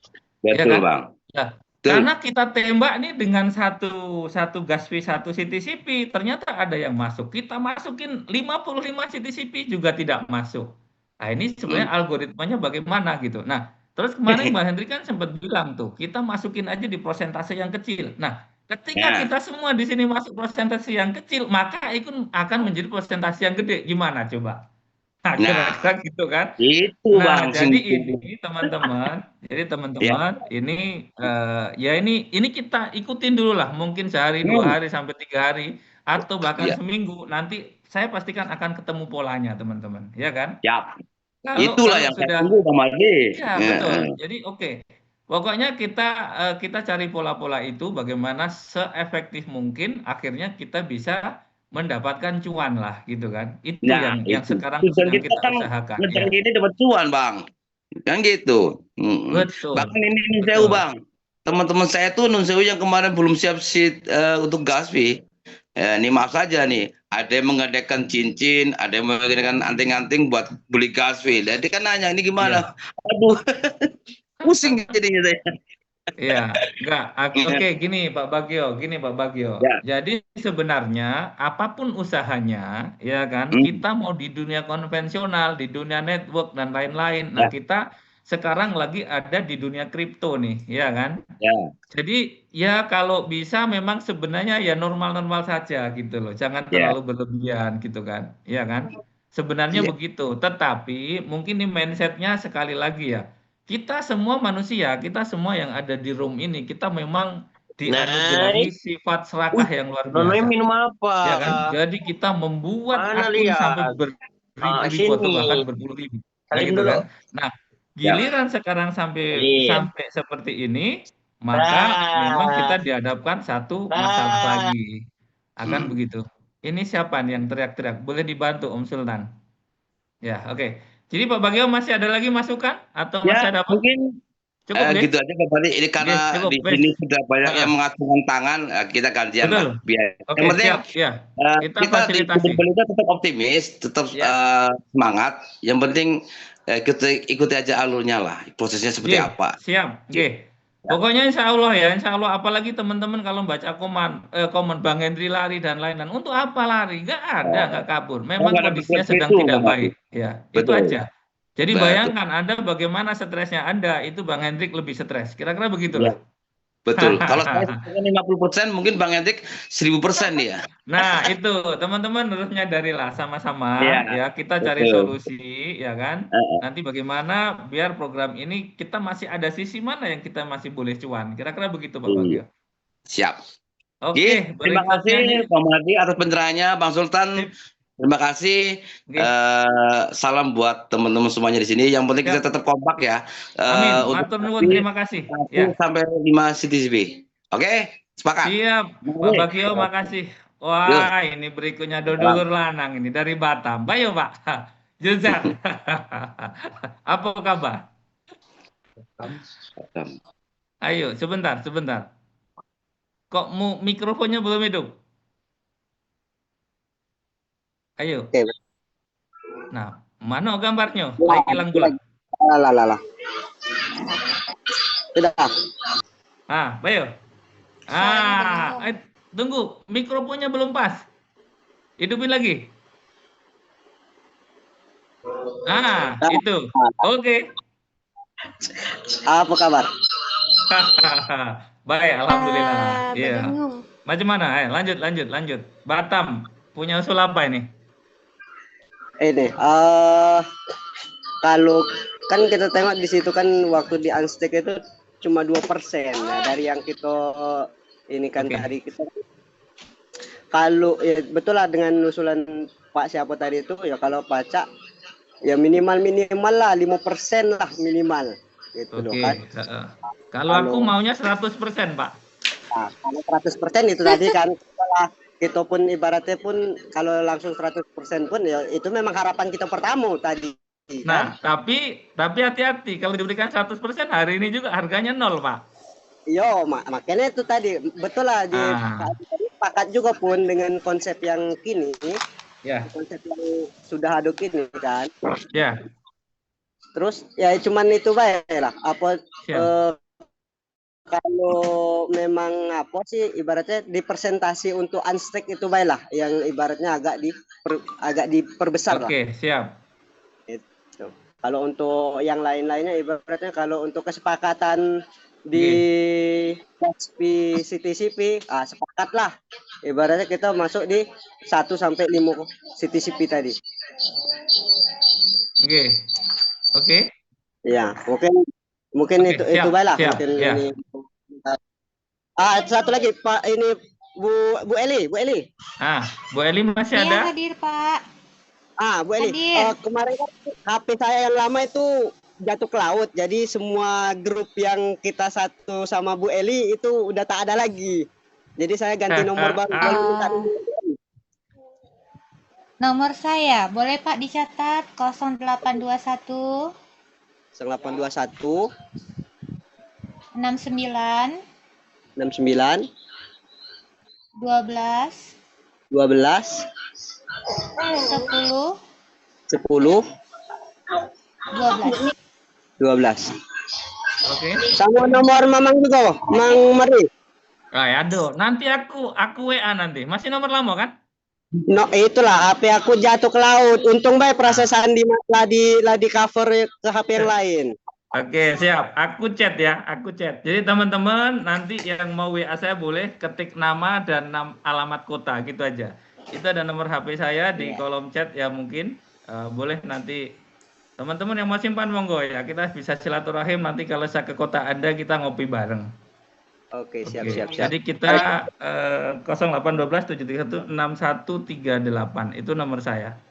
Betul, ya kan? Bang. Nah, karena kita tembak nih dengan satu gas fee, satu CTCP, ternyata ada yang masuk. Kita masukin 55 CTCP juga tidak masuk. Nah, ini sebenarnya algoritmanya bagaimana gitu. Nah, terus kemarin Mbak Hendri kan sempat bilang tuh, kita masukin aja di persentase yang kecil. Nah, ketika kita semua di sini masuk persentase yang kecil, maka itu akan menjadi persentase yang gede. Gimana coba? Nah, kira-kira gitu kan. Itu Nah, Bang. jadi ini teman-teman, ini ya ini kita ikutin dulu lah, mungkin sehari, 2 hari sampai 3 hari atau bahkan seminggu. Nanti saya pastikan akan ketemu polanya, teman-teman, ya kan? Itulah yang saya tunggu Bang Mardi. Ya, betul. Jadi oke. Pokoknya kita cari pola-pola itu bagaimana seefektif mungkin akhirnya kita bisa mendapatkan cuan lah gitu kan. Itu yang sekarang sedang kita usahakan. Ngejar ini dapat cuan Bang. Kan gitu. Betul. Bahkan ini Sewu Bang. Teman-teman saya tuh Nun Sewu yang kemarin belum siap untuk gas fee. Ini maaf saja nih. Ada yang mengadakan cincin, ada yang mengadakan anting-anting buat beli gas fee. Jadi kan nanya ini gimana? Aduh. Pusing jadinya saya. Iya, enggak. Oke, gini Pak Bagio. Jadi sebenarnya apapun usahanya, ya kan, kita mau di dunia konvensional, di dunia network dan lain-lain. Nah, kita sekarang lagi ada di dunia kripto nih, ya kan? Jadi ya kalau bisa memang sebenarnya ya normal-normal saja gitu loh. Jangan terlalu berlebihan gitu kan, ya kan? Sebenarnya begitu. Tetapi mungkin di mindsetnya sekali lagi ya. Kita semua manusia, kita semua yang ada di room ini, kita memang dianugerahi sifat serakah yang luar biasa. Minum apa? Ya kan? Jadi kita membuat akun sampai beribu-ribu atau bahkan berpuluh-ribu. Nah, gitu kan? Nah, giliran sekarang sampai seperti ini, maka memang kita dihadapkan satu masalah lagi. Akan begitu. Ini siapa nih yang teriak-teriak? Boleh dibantu Om Sultan? Ya, oke. Jadi Pak Bagio masih ada lagi masukan atau masih ada apa? Mungkin cukup gitu aja Pak Bali. Ini karena di sini sudah banyak yang mengacungkan tangan, kita gantian lah. Biar. Oke, yang penting kita tetap optimis, tetap semangat. Yang penting kita ikuti aja alurnya lah, prosesnya seperti apa. Siap. Pokoknya insya Allah apalagi teman-teman kalau baca komen Bang Hendri lari dan lain-lain, untuk apa lari? Nggak kabur. Memang kondisinya sedang tidak baik. Ya, itu aja. Jadi bayangkan Anda bagaimana stresnya Anda, itu Bang Hendrik lebih stres. Kira-kira begitulah. Betul. Kalau saya 50%, mungkin Bang Hendrik 1000% ya. Nah, itu teman-teman harus nyadarilah sama-sama ya, kita cari solusi ya kan. Nanti bagaimana biar program ini kita masih ada sisi mana yang kita masih boleh cuan. Kira-kira begitu Pak Bagio. Siap. Oke, terima kasih Pak Mardi atas pencerahannya, Bang Sultan. Terima kasih. Salam buat teman-teman semuanya di sini. Yang penting kita tetap kompak ya. Amin. Matur nuwun, terima kasih. Sampai 5 CTCP. Oke, sepakat. Siap. Pak Bagio, makasih. Wah, ini berikutnya dodolur lanang ini dari Batam. Bayo Pak. Juzak. Apa kabar? Ayo, sebentar. Kok mikrofonnya belum hidup? Ayo. Nah, mana gambarnya? Lagi hilang pula. Sudah. Bayo. Tunggu, mikrofonnya belum pas. Hidupin lagi. Itu. Oke. Apa kabar? Baik, alhamdulillah. Iya. Macam mana? Lanjut. Batam punya usul apa ini? Ini, kalau kan kita tengok di situ kan waktu di Unstack itu cuma 2%. Nah, dari yang kita ini kan tadi kita kalau ya betul lah dengan usulan Pak siapa tadi itu ya kalau pajak ya minimal lah 5% lah minimal gitu loh kan. Kalau aku maunya 100%, Pak. Nah, kalau 100% itu tadi kan setelah kita pun ibaratnya pun kalau langsung 100% pun ya itu memang harapan kita pertama tadi. Nah, kan? tapi hati-hati kalau diberikan 100% hari ini juga harganya 0, Pak. Yo, makanya itu tadi betul lah sepakat juga pun dengan konsep yang kini. Ya. Konsep yang sudah ada kini kan. Ya. Terus ya cuman itu baik lah. Apa kalau memang apa sih ibaratnya di presentasi untuk Unstack itu baiklah yang ibaratnya agak diperbesar lah. Oke, siap. Itu. Kalau untuk yang lain-lainnya ibaratnya kalau untuk kesepakatan di CTCP sepakat lah. Ibaratnya kita masuk di 1 sampai 5 CTCP tadi. Oke. Ya, mungkin itu baiklah mungkin ya. Ini. Satu lagi Pak ini Bu Eli. Bu Eli masih ada? Hadir, Pak. Bu Eli. Kemarin kan HP saya yang lama itu jatuh ke laut. Jadi semua grup yang kita satu sama Bu Eli itu udah tak ada lagi. Jadi saya ganti nomor baru. Nomor saya, boleh Pak dicatat 0821 0821 69 12 10 12. Oke. Sama nomor Mamang juga, Mang Mari. Aduh, nanti aku WA nanti. Masih nomor lama kan? No, itulah HP aku jatuh ke laut. Untung baik prosesan di cover ke HP yang lain. Oke, siap. Aku chat ya, Jadi teman-teman nanti yang mau WA saya boleh ketik nama dan alamat kota gitu aja. Itu ada nomor HP saya di kolom chat ya mungkin. Boleh nanti teman-teman yang mau simpan monggo ya. Kita bisa silaturahim nanti kalau saya ke kota Anda kita ngopi bareng. Oke, siap. Jadi kita 0812 731 6138 itu nomor saya.